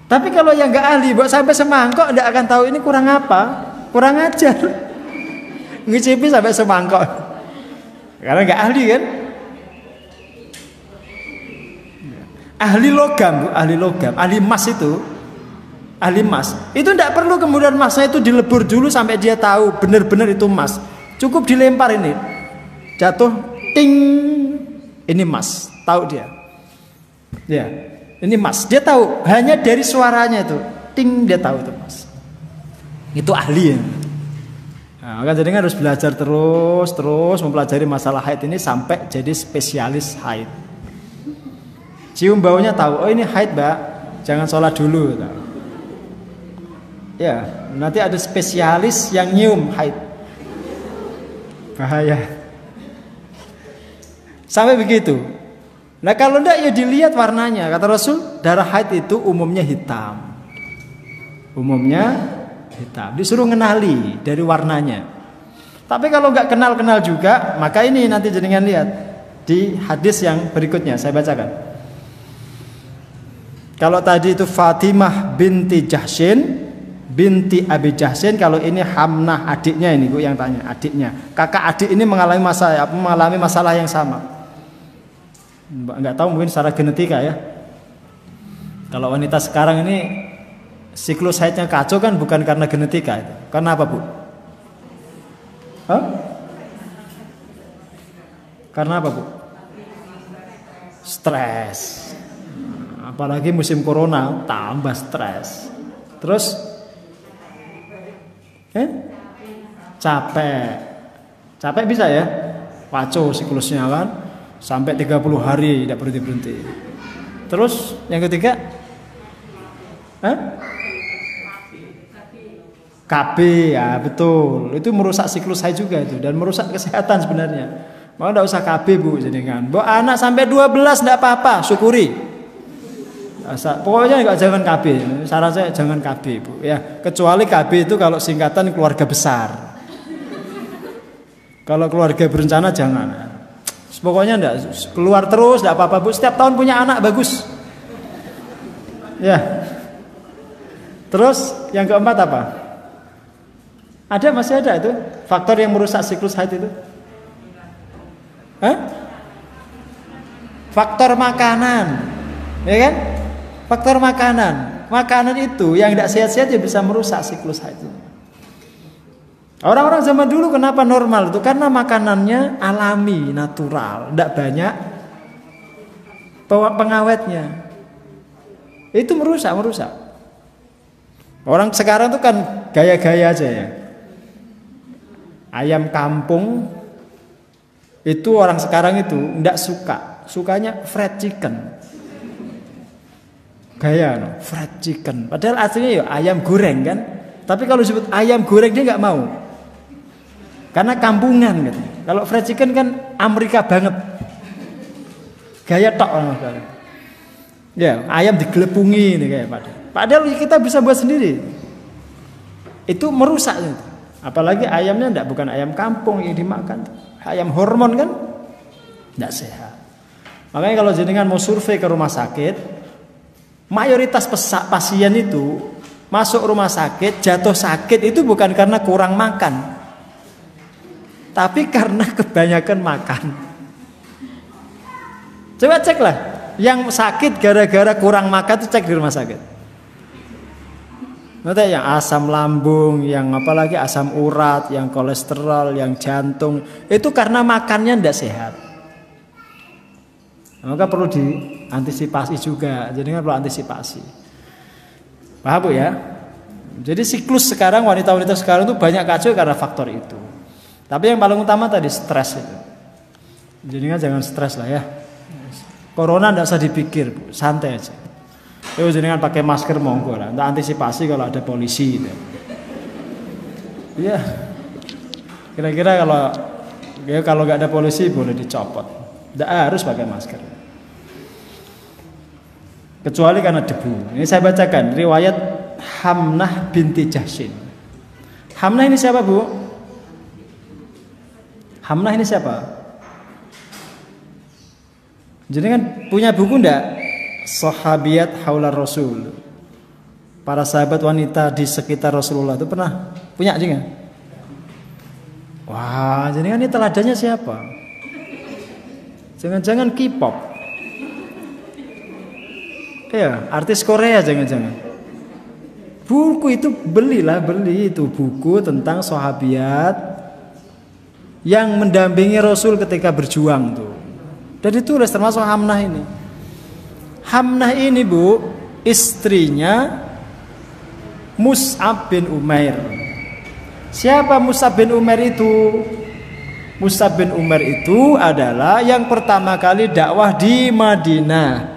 Tapi kalau yang nggak ahli, buat sampai semangkok tidak akan tahu ini kurang apa, kurang ajar. Ngicipi sampai semangkok, karena nggak ahli kan. Ahli logam Bu, ahli emas itu, ahli emas itu tidak perlu kemudian emasnya itu dilebur dulu sampai dia tahu benar-benar itu emas. Cukup dilempar ini, jatuh, ting. Ini emas, tahu dia. Ya, ini emas. Dia tahu hanya dari suaranya itu, ting, dia tahu itu emas. Itu ahli ya. Nah, maka jadi harus belajar terus mempelajari masalah haid ini sampai jadi spesialis haid. Cium baunya tahu, oh ini haid Mbak, jangan sholat dulu. Ya, nanti ada spesialis yang nyium haid. Bahaya. Sampai begitu. Nah kalau enggak ya dilihat warnanya. Kata Rasul, darah haid itu umumnya hitam. Umumnya hitam. Disuruh ngenali dari warnanya. Tapi kalau enggak kenal-kenal juga, maka ini nanti jenengan lihat di hadis yang berikutnya. Saya bacakan. Kalau tadi itu Fatimah binti Jahsyin, binti Abi Jahsyin, kalau ini Hamnah, adiknya ini Bu yang tanya, adiknya. Kakak adik ini mengalami masalah yang sama. Enggak tahu mungkin secara genetika ya. Kalau wanita sekarang ini siklus haidnya kacau kan bukan karena genetika itu. Karena apa, Bu? Hah? Karena apa, Bu? Stres. Apalagi musim corona tambah stres. Terus capek bisa ya, kacau siklusnya kan, sampai 30 hari tidak berhenti. Terus yang ketiga, KB ya betul, itu merusak siklus haid juga itu dan merusak kesehatan sebenarnya. Mau tidak usah KB Bu, jadi kan, Bu anak sampai 12 tidak apa-apa, syukuri. Pokoknya enggak, jangan KB. Saran saya jangan KB Bu ya, kecuali KB itu kalau singkatan keluarga besar. Kalau keluarga berencana jangan. Pokoknya enggak, keluar terus enggak apa-apa Bu, setiap tahun punya anak bagus. Ya. Terus yang keempat apa? Masih ada itu faktor yang merusak siklus haid itu? Faktor makanan. Ya kan? Faktor makanan. Makanan itu yang tidak sehat-sehat ya bisa merusak siklus haid. Orang-orang zaman dulu kenapa normal itu? Karena makanannya alami, natural, tidak banyak pengawetnya. Itu merusak. Orang sekarang itu kan gaya-gaya aja ya. Ayam kampung itu orang sekarang itu tidak suka. Sukanya fried chicken. Gaya fried chicken. Padahal aslinya ya ayam goreng kan. Tapi kalau disebut ayam goreng dia nggak mau. Karena kampungan gitu. Kalau fried chicken kan Amerika banget. Gaya tok orang sekarang. Ya, ayam digelepungi nih kayak padahal kita bisa buat sendiri. Itu merusak gitu. Apalagi ayamnya bukan ayam kampung yang dimakan. Ayam hormon kan tidak sehat. Makanya kalau jenengan mau survei ke rumah sakit, mayoritas pasien itu masuk rumah sakit, jatuh sakit itu bukan karena kurang makan, tapi karena kebanyakan makan. Coba ceklah, yang sakit gara-gara kurang makan itu cek di rumah sakit. Nanti yang asam lambung, yang apalagi asam urat, yang kolesterol, yang jantung, itu karena makannya tidak sehat. Maka perlu diantisipasi juga. Jadi kan perlu antisipasi. Paham Bu ya? Jadi siklus sekarang wanita-wanita sekarang itu banyak kacau karena faktor itu. Tapi yang paling utama tadi stres itu. Jadi kan jangan stres lah ya. Corona tidak usah dipikir, Bu. Santai aja. Jangan pakai masker monggo lah. Untuk antisipasi kalau ada polisi. Iya. Kira-kira kalau nggak ada polisi boleh dicopot. Tidak harus pakai masker. Kecuali karena debu. Ini saya bacakan riwayat Hamnah binti Jahsyin. Hamnah ini siapa Bu? Hamnah ini siapa? Jadi kan punya buku enggak? Sahabiyat Haular Rasul. Para sahabat wanita di sekitar Rasulullah itu pernah punya juga? Wah, jadi kan ini teladannya siapa? Jangan-jangan K-pop. Ya, artis Korea jangan-jangan. Buku itu beli itu buku tentang sahabiat yang mendampingi Rasul ketika berjuang tuh. Dan ditulis termasuk Hamnah ini. Hamnah ini Bu, istrinya Mus'ab bin Umair. Siapa Mus'ab bin Umair itu? Mus'ab bin Umair itu adalah yang pertama kali dakwah di Madinah.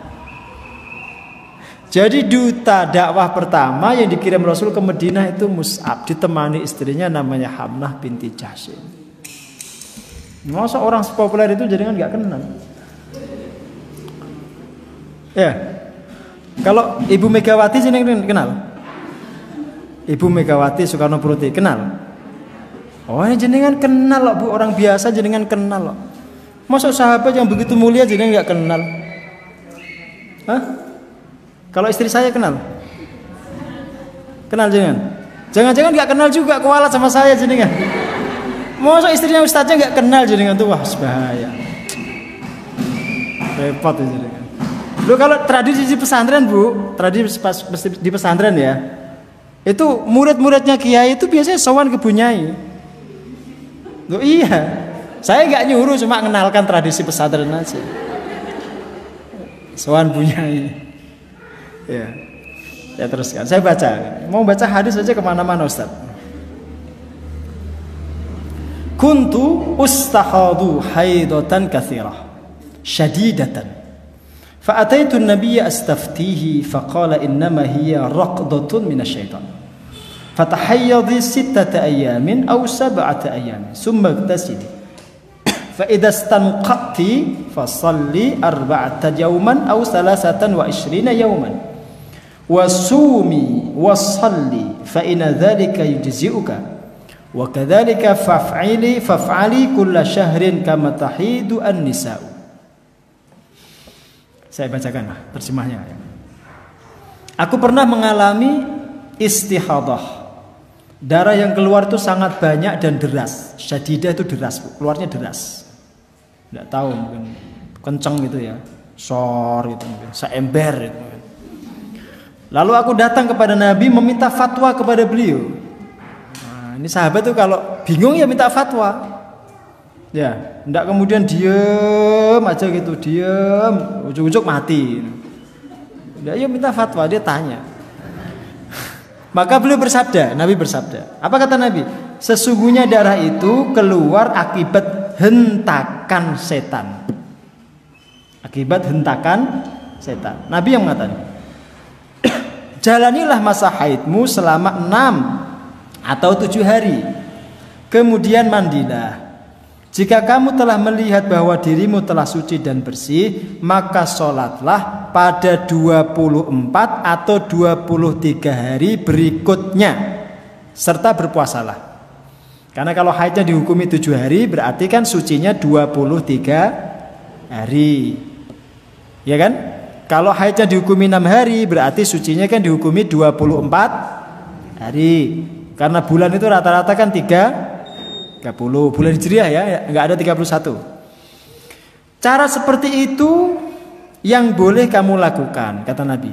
Jadi duta dakwah pertama yang dikirim Rasul ke Madinah itu Mus'ab, ditemani istrinya namanya Hamnah binti Jahsy. Masa orang sepopuler itu jadi kan nggak kenal? Ya, kalau Ibu Megawati sini kenal? Ibu Megawati Soekarno Putri kenal? Oh, jenengan kenal loh Bu, orang biasa jenengan kenal loh. Masa sahabat yang begitu mulia jenengan nggak kenal? Hah? Kalau istri saya kenal? Kenal jenengan? Jangan-jangan nggak kenal juga, kualat sama saya jenengan. Masa istrinya ustaznya nggak kenal jenengan tuh, wah bahaya. Repot itu jenengan. Lu kalau tradisi di pesantren Bu, tradisi di pesantren ya, itu murid-muridnya kiai itu biasanya sowan ke Bu Nyai. Loh iya, saya nggak nyuruh, cuma kenalkan tradisi pesantren aja. Sowan Bu Nyai. Ya, saya teruskan. Saya baca. Mau baca hadis aja kemana-mana Ustaz. Kuntu ustahadu haidatan kathirah syadidatan. Fa'ataitu an-nabiyya astaftihi faqala innama hiya raqdatun minasyaitan. Fatahayyadi 6 ayamin aw 7 ayamin. Summa igtasili. Fa idza istanqati fasalli 4 yawman aw 23 yawman. Wasumi wasalli fa inna dzalika yujzi'uka wa kadzalika faf'ali kulla syahrin kama tahidu an-nisa'u. Saya bacakan terjemahnya. Aku pernah mengalami istihadah. Darah yang keluar itu sangat banyak dan deras. Syadidah itu deras, keluarnya deras. Enggak tahu mungkin kenceng gitu ya. Sor gitu mungkin, seember gitu. Lalu aku datang kepada Nabi meminta fatwa kepada beliau. Nah, ini sahabat tuh kalau bingung ya minta fatwa. Ya, enggak kemudian diem aja gitu, diem, ujuk-ujuk mati. Ya, yuk minta fatwa, dia tanya. Maka beliau bersabda, Nabi bersabda. Apa kata Nabi? Sesungguhnya darah itu keluar akibat hentakan setan. Akibat hentakan setan. Nabi yang mengatakan, jalanilah masa haidmu selama 6 atau 7 hari. Kemudian mandilah. Jika kamu telah melihat bahwa dirimu telah suci dan bersih, maka sholatlah pada 24 atau 23 hari berikutnya, serta berpuasalah. Karena kalau haidnya dihukumi 7 hari, berarti kan sucinya 23 hari. Ya kan? Kalau haidnya dihukumi 6 hari, berarti sucinya kan dihukumi 24 hari. Karena bulan itu rata-rata kan 30. Bulan Hijriah ya, nggak ada 31. Cara seperti itu yang boleh kamu lakukan, kata Nabi.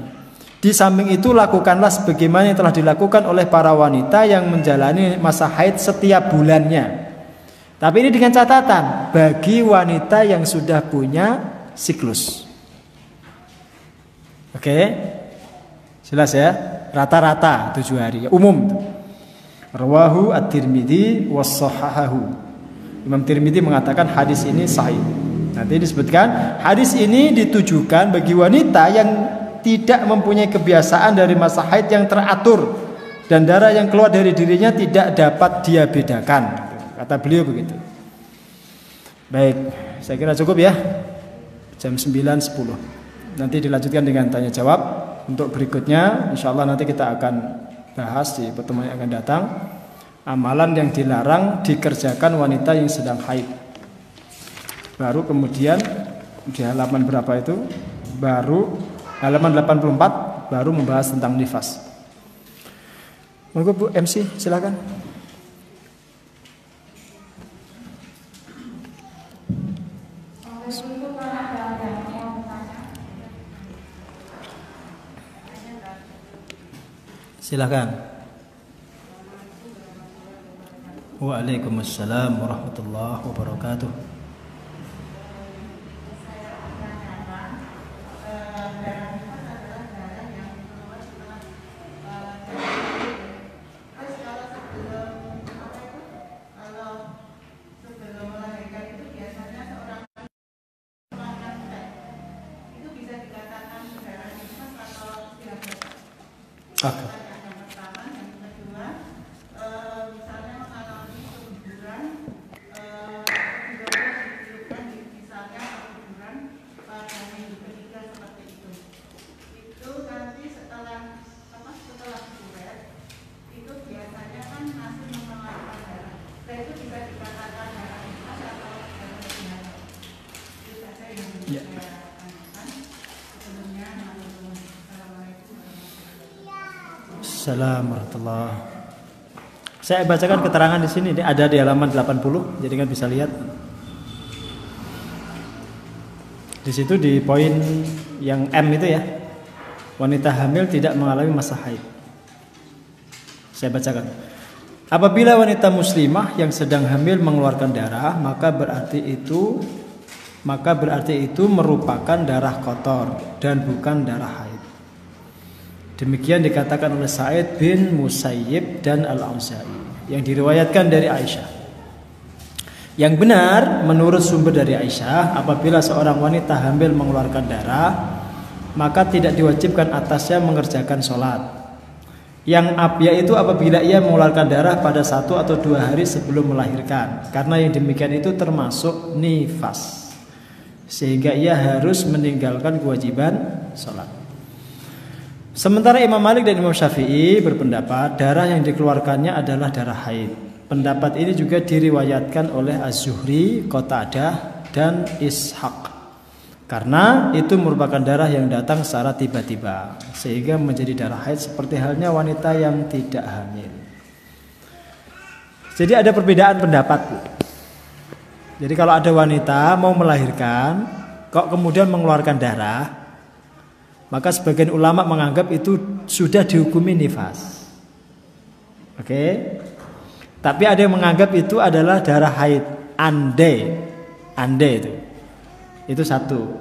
Di samping itu lakukanlah sebagaimana yang telah dilakukan oleh para wanita yang menjalani masa haid setiap bulannya. Tapi ini dengan catatan, bagi wanita yang sudah punya siklus. Oke, jelas ya, rata-rata 7 hari, umum. Rawahu at-Tirmidzi was-sahahahu. Imam Tirmidzi mengatakan hadis ini sahih. Nanti disebutkan hadis ini ditujukan bagi wanita yang tidak mempunyai kebiasaan dari masa haid yang teratur dan darah yang keluar dari dirinya tidak dapat dia bedakan. Kata beliau begitu. Baik, saya kira cukup ya. Jam 9.10. Nanti dilanjutkan dengan tanya jawab. Untuk berikutnya insya Allah nanti kita akan bahas di pertemuan yang akan datang, amalan yang dilarang dikerjakan wanita yang sedang haid. Baru kemudian di halaman berapa itu, baru halaman 84 baru membahas tentang nifas. Monggo Bu MC silakan. Silakan. Waalaikumsalam warahmatullahi wabarakatuh. Oke. Assalamualaikum warahmatullahi. Saya bacakan keterangan di sini, ada di halaman 80, jadi kan bisa lihat. Di situ di poin yang M itu ya, wanita hamil tidak mengalami masa haid. Saya bacakan. Apabila wanita muslimah yang sedang hamil mengeluarkan darah, maka berarti itu merupakan darah kotor dan bukan darah haid. Demikian dikatakan oleh Sa'id bin Musayyib dan Al-Auza'i yang diriwayatkan dari Aisyah. Yang benar menurut sumber dari Aisyah, apabila seorang wanita hamil mengeluarkan darah, maka tidak diwajibkan atasnya mengerjakan sholat. Yaitu apabila ia mengeluarkan darah pada 1 atau 2 hari sebelum melahirkan, karena yang demikian itu termasuk nifas, sehingga ia harus meninggalkan kewajiban sholat. Sementara Imam Malik dan Imam Syafi'i berpendapat darah yang dikeluarkannya adalah darah haid. Pendapat ini juga diriwayatkan oleh Az-Zuhri, Qatadah, dan Ishaq. Karena itu merupakan darah yang datang secara tiba-tiba, sehingga menjadi darah haid seperti halnya wanita yang tidak hamil. Jadi ada perbedaan pendapat. Jadi kalau ada wanita mau melahirkan, kok kemudian mengeluarkan darah, maka sebagian ulama menganggap itu sudah dihukumi nifas. Oke. Tapi ada yang menganggap itu adalah darah haid. Ande itu. Itu satu.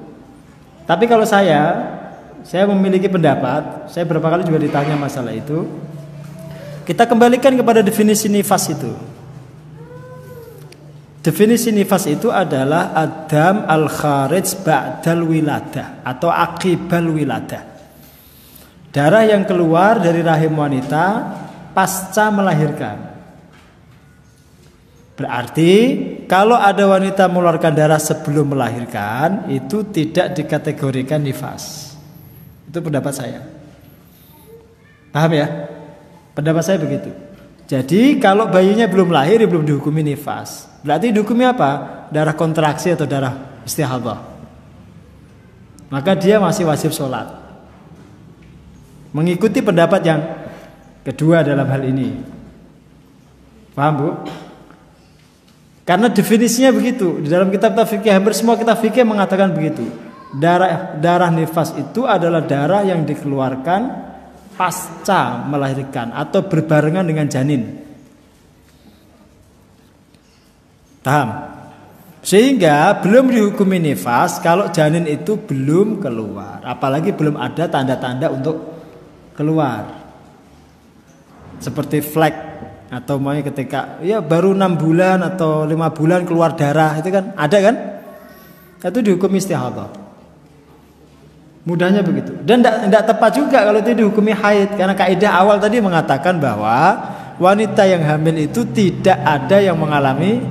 Tapi kalau saya memiliki pendapat, saya berapa kali juga ditanya masalah itu. Kita kembalikan kepada definisi nifas itu. Definisi nifas itu adalah adam al-kharij ba'dal wiladah atau akibal wiladah. Darah yang keluar dari rahim wanita pasca melahirkan. Berarti kalau ada wanita mengeluarkan darah sebelum melahirkan, itu tidak dikategorikan nifas. Itu pendapat saya. Paham ya? Pendapat saya begitu. Jadi kalau bayinya belum lahir, belum dihukumi nifas. Berarti dihukumi apa? Darah kontraksi atau darah istihadah. Maka dia masih wajib sholat. Mengikuti pendapat yang kedua dalam hal ini. Paham Bu? Karena definisinya begitu. Di dalam kitab fikih, hampir semua kitab fikih mengatakan begitu. Darah nifas itu adalah darah yang dikeluarkan pasca melahirkan atau berbarengan dengan janin. Paham? Sehingga belum dihukumi nifas kalau janin itu belum keluar, apalagi belum ada tanda-tanda untuk keluar. Seperti flek atau maunya ketika ya baru 6 bulan atau 5 bulan keluar darah, itu kan ada kan? Itu dihukumi istihadah. Mudahnya begitu. Dan tidak tepat juga kalau itu dihukumi haid, karena kaidah awal tadi mengatakan bahwa wanita yang hamil itu tidak ada yang mengalami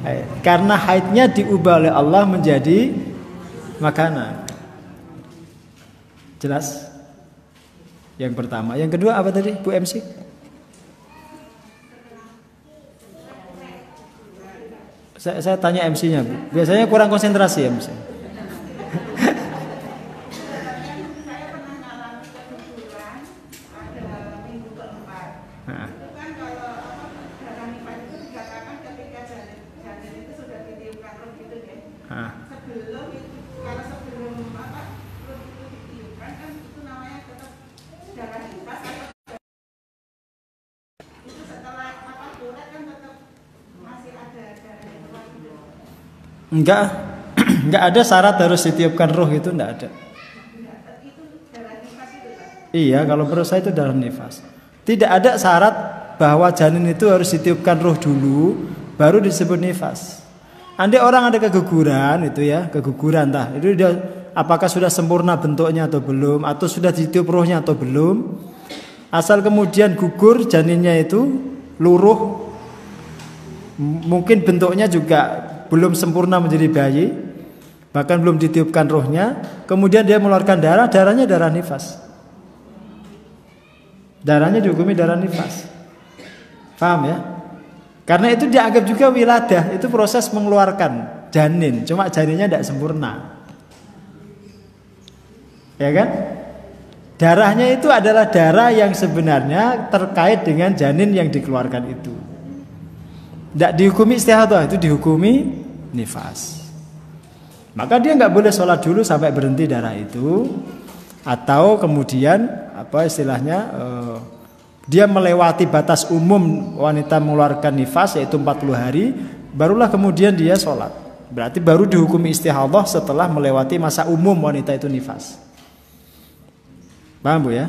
haid, karena haidnya diubah oleh Allah menjadi makanan. Jelas? Yang pertama. Yang kedua apa tadi Bu MC? Saya tanya MC-nya Bu. Biasanya kurang konsentrasi MC. Enggak ada syarat harus ditiupkan ruh, itu enggak ada. Iya, kalau menurut saya itu darah nifas. Tidak ada syarat bahwa janin itu harus ditiupkan ruh dulu baru disebut nifas. Andai orang ada keguguran itu ya, keguguran entah itu dia apakah sudah sempurna bentuknya atau belum, atau sudah ditiup ruhnya atau belum, Asal kemudian gugur janinnya itu, luruh, mungkin bentuknya juga belum sempurna menjadi bayi, bahkan belum ditiupkan rohnya, kemudian dia mengeluarkan darah, darahnya darah nifas. Darahnya dihukumi darah nifas. Paham ya? Karena itu dianggap juga wiladah, itu proses mengeluarkan janin, cuma janinnya tidak sempurna. Ya kan? Darahnya itu adalah darah yang sebenarnya terkait dengan janin yang dikeluarkan itu. Tidak dihukumi istihadah, itu dihukumi nifas. Maka dia nggak boleh sholat dulu sampai berhenti darah itu, atau kemudian apa istilahnya dia melewati batas umum wanita mengeluarkan nifas yaitu 40 hari, barulah kemudian dia sholat. Berarti baru dihukumi istihadah setelah melewati masa umum wanita itu nifas. Paham Bu ya?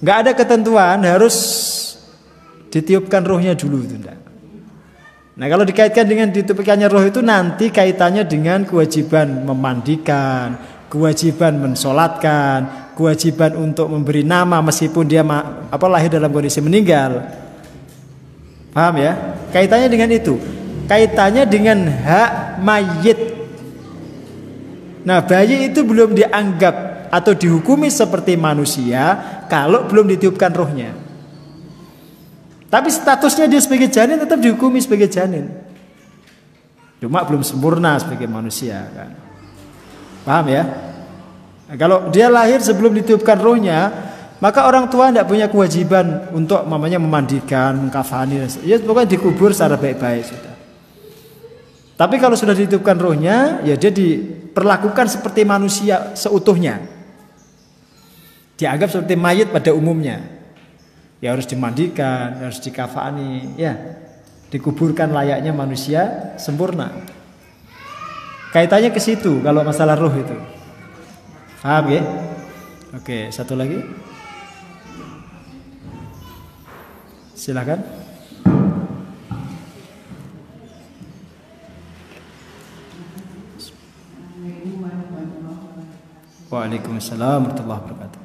Nggak ada ketentuan harus ditiupkan rohnya dulu itu enggak. Nah kalau dikaitkan dengan ditiupkannya roh itu nanti kaitannya dengan kewajiban memandikan, kewajiban mensolatkan, kewajiban untuk memberi nama meskipun dia lahir dalam kondisi meninggal. Paham ya? Kaitannya dengan itu. Kaitannya dengan hak mayit. Nah bayi itu belum dianggap atau dihukumi seperti manusia kalau belum ditiupkan rohnya. Tapi statusnya dia sebagai janin tetap dihukumi sebagai janin. Cuma belum sempurna sebagai manusia kan. Paham ya? Nah, kalau dia lahir sebelum ditiupkan rohnya, maka orang tua tidak punya kewajiban untuk memandikan, mengkafani. Ya pokoknya dikubur secara baik-baik sudah. Tapi kalau sudah ditiupkan rohnya, ya dia diperlakukan seperti manusia seutuhnya. Dianggap seperti mayit pada umumnya. Ya harus dimandikan, harus dikafani, ya dikuburkan layaknya manusia sempurna. Kaitannya ke situ kalau masalah roh itu. Paham ya? Oke, satu lagi. Silakan. Waalaikumsalam warahmatullahi wabarakatuh.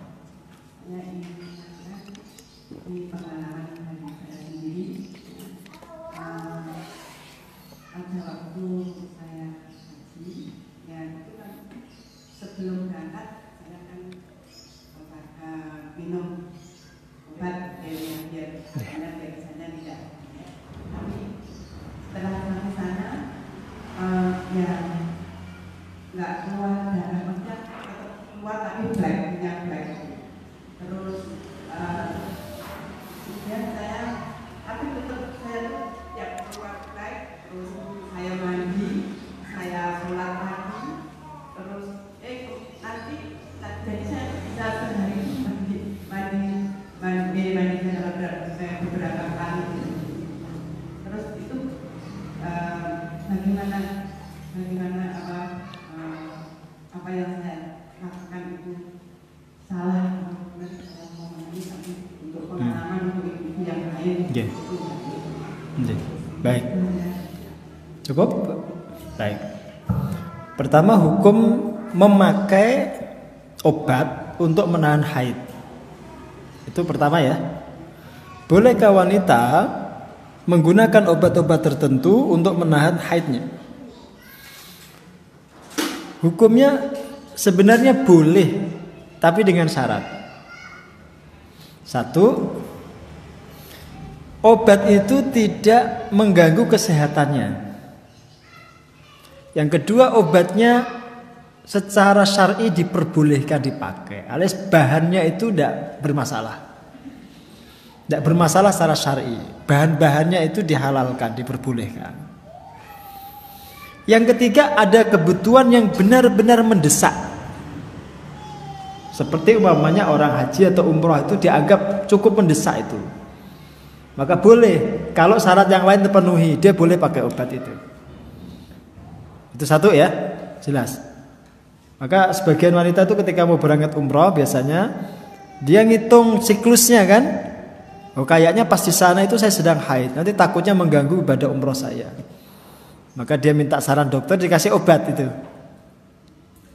Sebelum berangkat saya kan minum obat biar biasanya tidak. Tapi setelah sampai sana ya nggak keluar darah, maksudnya keluar tapi minyak black. Terus kemudian saya tapi tetap saya tuh ya keluar black. Terus saya mandi, saya sholat pagi. Terus nanti jadi saya bisa sehari mandi beberapa kali. Terus itu bagaimana apa yang saya lakukan itu salah untuk pengalaman untuk ibu yang lain. Baik. Cukup? Baik. Pertama hukum memakai obat untuk menahan haid. Itu pertama ya. Bolehkah wanita menggunakan obat-obat tertentu untuk menahan haidnya? Hukumnya sebenarnya boleh, tapi dengan syarat. Satu, obat itu tidak mengganggu kesehatannya. Yang kedua, obatnya secara syar'i diperbolehkan dipakai, alias bahannya itu tidak bermasalah. Tidak bermasalah secara syar'i. Bahan-bahannya itu dihalalkan, diperbolehkan. Yang ketiga, ada kebutuhan yang benar-benar mendesak. Seperti umpamanya orang haji atau umroh itu dianggap cukup mendesak itu. Maka boleh, kalau syarat yang lain terpenuhi, dia boleh pakai obat itu. Itu satu ya, jelas. Maka sebagian wanita itu ketika mau berangkat umroh biasanya dia ngitung siklusnya kan. Oh kayaknya pas di sana itu saya sedang haid, nanti takutnya mengganggu ibadah umroh saya. Maka dia minta saran dokter, dikasih obat itu.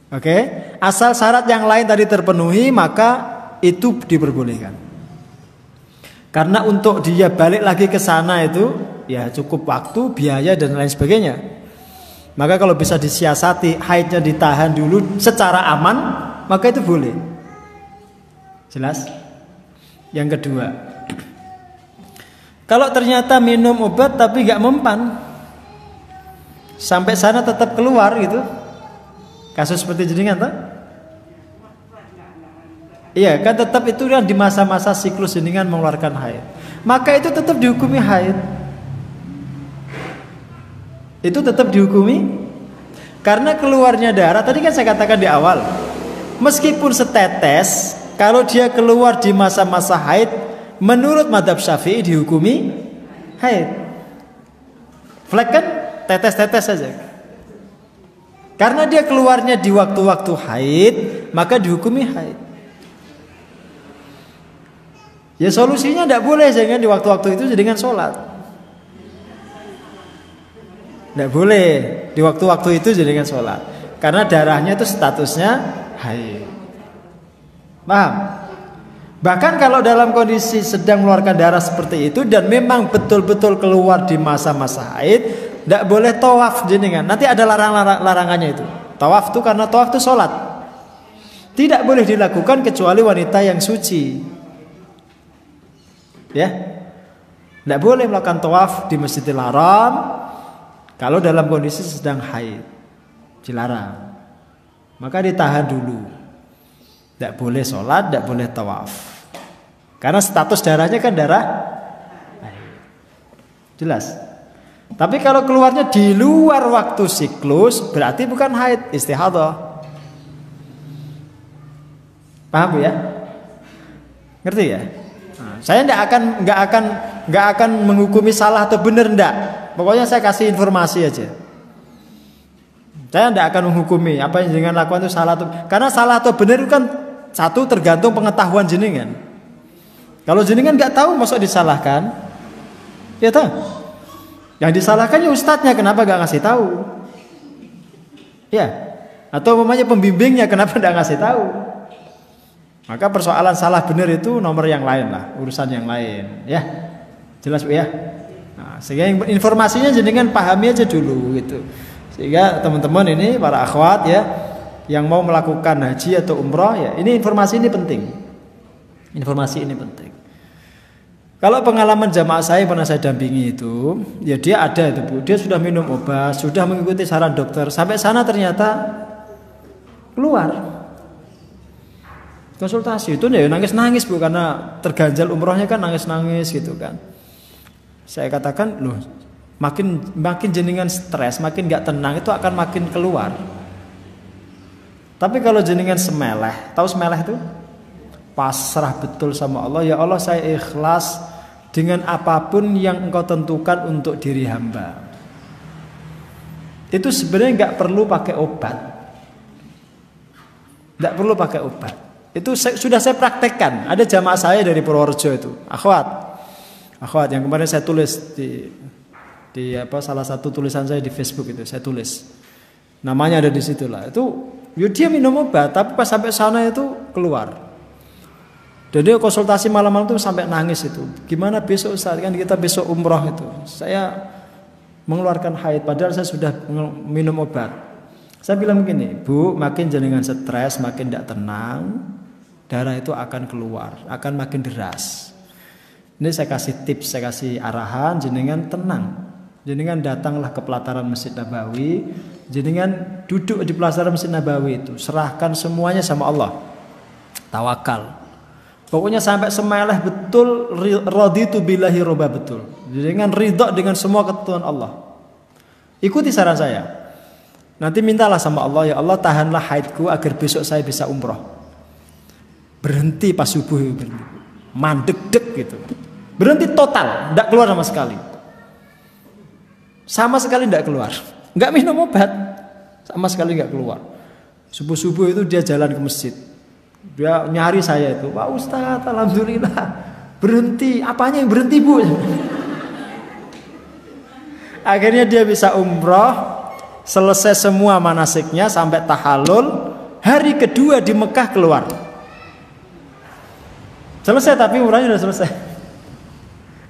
Oke, asal syarat yang lain tadi terpenuhi maka itu diperbolehkan. Karena untuk dia balik lagi ke sana itu ya cukup waktu, biaya dan lain sebagainya. Maka kalau bisa disiasati, haidnya ditahan dulu secara aman, maka itu boleh. Jelas? Yang kedua, kalau ternyata minum obat tapi gak mempan, sampai sana tetap keluar gitu, kasus seperti jenengan toh? Iya kan, tetap itu kan di masa-masa siklus jenengan mengeluarkan haid, maka itu tetap dihukumi haid. Itu tetap dihukumi karena keluarnya darah. Tadi kan saya katakan di awal, meskipun setetes, kalau dia keluar di masa-masa haid, menurut mazhab Syafi'i dihukumi haid. Flek kan tetes-tetes saja. Karena dia keluarnya di waktu-waktu haid, maka dihukumi haid. Ya solusinya tidak boleh jangan di waktu-waktu itu dengan sholat. Tidak boleh di waktu-waktu itu dengan sholat, karena darahnya itu statusnya haid. Paham? Bahkan kalau dalam kondisi sedang mengeluarkan darah seperti itu dan memang betul-betul keluar di masa-masa haid, tidak boleh tawaf jenengan. Nanti ada larangannya itu. Tawaf itu karena tawaf itu sholat, tidak boleh dilakukan kecuali wanita yang suci. Ya, tidak boleh melakukan tawaf di Masjidil Haram kalau dalam kondisi sedang haid, dilarang. Maka ditahan dulu. Tidak boleh sholat, tidak boleh tawaf, karena status darahnya kan darah haid. Jelas. Tapi kalau keluarnya di luar waktu siklus, berarti bukan haid, istihadhah. Paham ya? Ngerti ya? Nah, saya nggak akan menghukumi salah atau benar, ndak. Pokoknya saya kasih informasi aja. Saya tidak akan menghukumi apa yang jenengan lakukan itu salah atau, karena salah atau benar itu kan satu tergantung pengetahuan jenengan. Kalau jenengan nggak tahu, masa disalahkan? Ya tahu. Yang disalahkan ya ustadznya, kenapa nggak ngasih tahu? Ya, atau umpamanya pembimbingnya, kenapa nggak ngasih tahu? Maka persoalan salah benar itu nomor yang lain lah, urusan yang lain. Ya, jelas Bu ya. Nah, sehingga informasinya jenengan pahami aja dulu gitu. Sehingga teman-teman ini para akhwat ya, yang mau melakukan haji atau umroh ya, ini informasi ini penting. Informasi ini penting. Kalau pengalaman jamaah saya pernah saya dampingi itu, ya dia ada itu Bu, dia sudah minum obat, sudah mengikuti saran dokter, sampai sana ternyata keluar. Konsultasi itu ya nangis-nangis Bu, karena terganjal umrohnya kan nangis-nangis gitu kan. Saya katakan loh, makin jenengan stres, makin nggak tenang, itu akan makin keluar. Tapi kalau jenengan semeleh, tahu semeleh itu? Pasrah betul sama Allah. Ya Allah, saya ikhlas dengan apapun yang Engkau tentukan untuk diri hamba. Itu sebenarnya nggak perlu pakai obat. Nggak perlu pakai obat. Itu sudah saya praktekkan. Ada jamaah saya dari Purworejo itu, akhwat yang kemarin saya tulis di salah satu tulisan saya di Facebook itu, saya tulis namanya ada di situ lah. Itu dia minum obat, tapi pas sampai sana itu keluar. Dan dia konsultasi malam-malam itu sampai nangis itu. Gimana besok Ustaz, kan kita besok umroh itu. Saya mengeluarkan haid padahal saya sudah minum obat. Saya bilang begini, Bu, makin jenengan stres, makin tidak tenang, darah itu akan keluar, akan makin deras. Ini saya kasih tips, saya kasih arahan, jenengan tenang. Jenengan datanglah ke pelataran Masjid Nabawi, jenengan duduk di pelataran Masjid Nabawi itu, serahkan semuanya sama Allah. Tawakal. Pokoknya sampai semeleh betul, raditu billahi robba betul. Jenengan ridha dengan semua ketentuan Allah. Ikuti saran saya. Nanti mintalah sama Allah, ya Allah tahanlah haidku agar besok saya bisa umroh. Berhenti pas subuh, berhenti. Mandek-dek gitu. Berhenti total, tidak keluar sama sekali. Sama sekali tidak keluar. Enggak minum obat. Sama sekali enggak keluar. Subuh-subuh itu dia jalan ke masjid. Dia nyari saya itu, Pak Ustadz, alhamdulillah berhenti. Apanya yang berhenti Bu? Akhirnya dia bisa umroh, selesai semua manasiknya sampai tahallul. Hari kedua di Mekah keluar. Selesai, tapi umrahnya sudah selesai.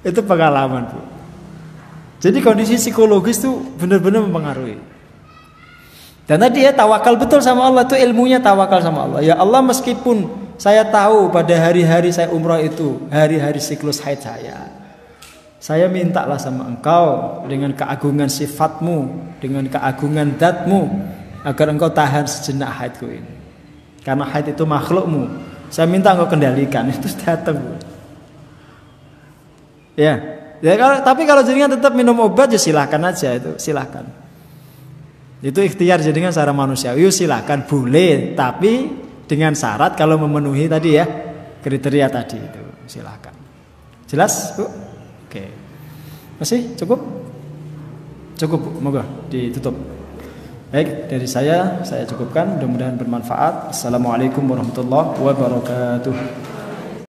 Itu pengalaman, Bu. Jadi kondisi psikologis itu benar-benar mempengaruhi. Dan tadi ya tawakal betul sama Allah, itu ilmunya tawakal sama Allah. Ya Allah, meskipun saya tahu pada hari-hari saya umrah itu hari-hari siklus haid saya mintalah sama Engkau dengan keagungan sifatmu, dengan keagungan datmu, agar Engkau tahan sejenak haidku ini. Karena haid itu makhlukmu, saya minta Engkau kendalikan. Itu datang, Bu. Ya, tapi kalau jenengan tetap minum obat ya silahkan aja, itu silahkan. Itu ikhtiar jenengan secara manusiawi, silahkan boleh, tapi dengan syarat kalau memenuhi tadi ya kriteria tadi itu silahkan. Jelas, Bu? Oke. Masih cukup? Cukup, Bu. Moga ditutup. Baik, dari saya cukupkan, mudah-mudahan bermanfaat. Assalamualaikum warahmatullahi wabarakatuh.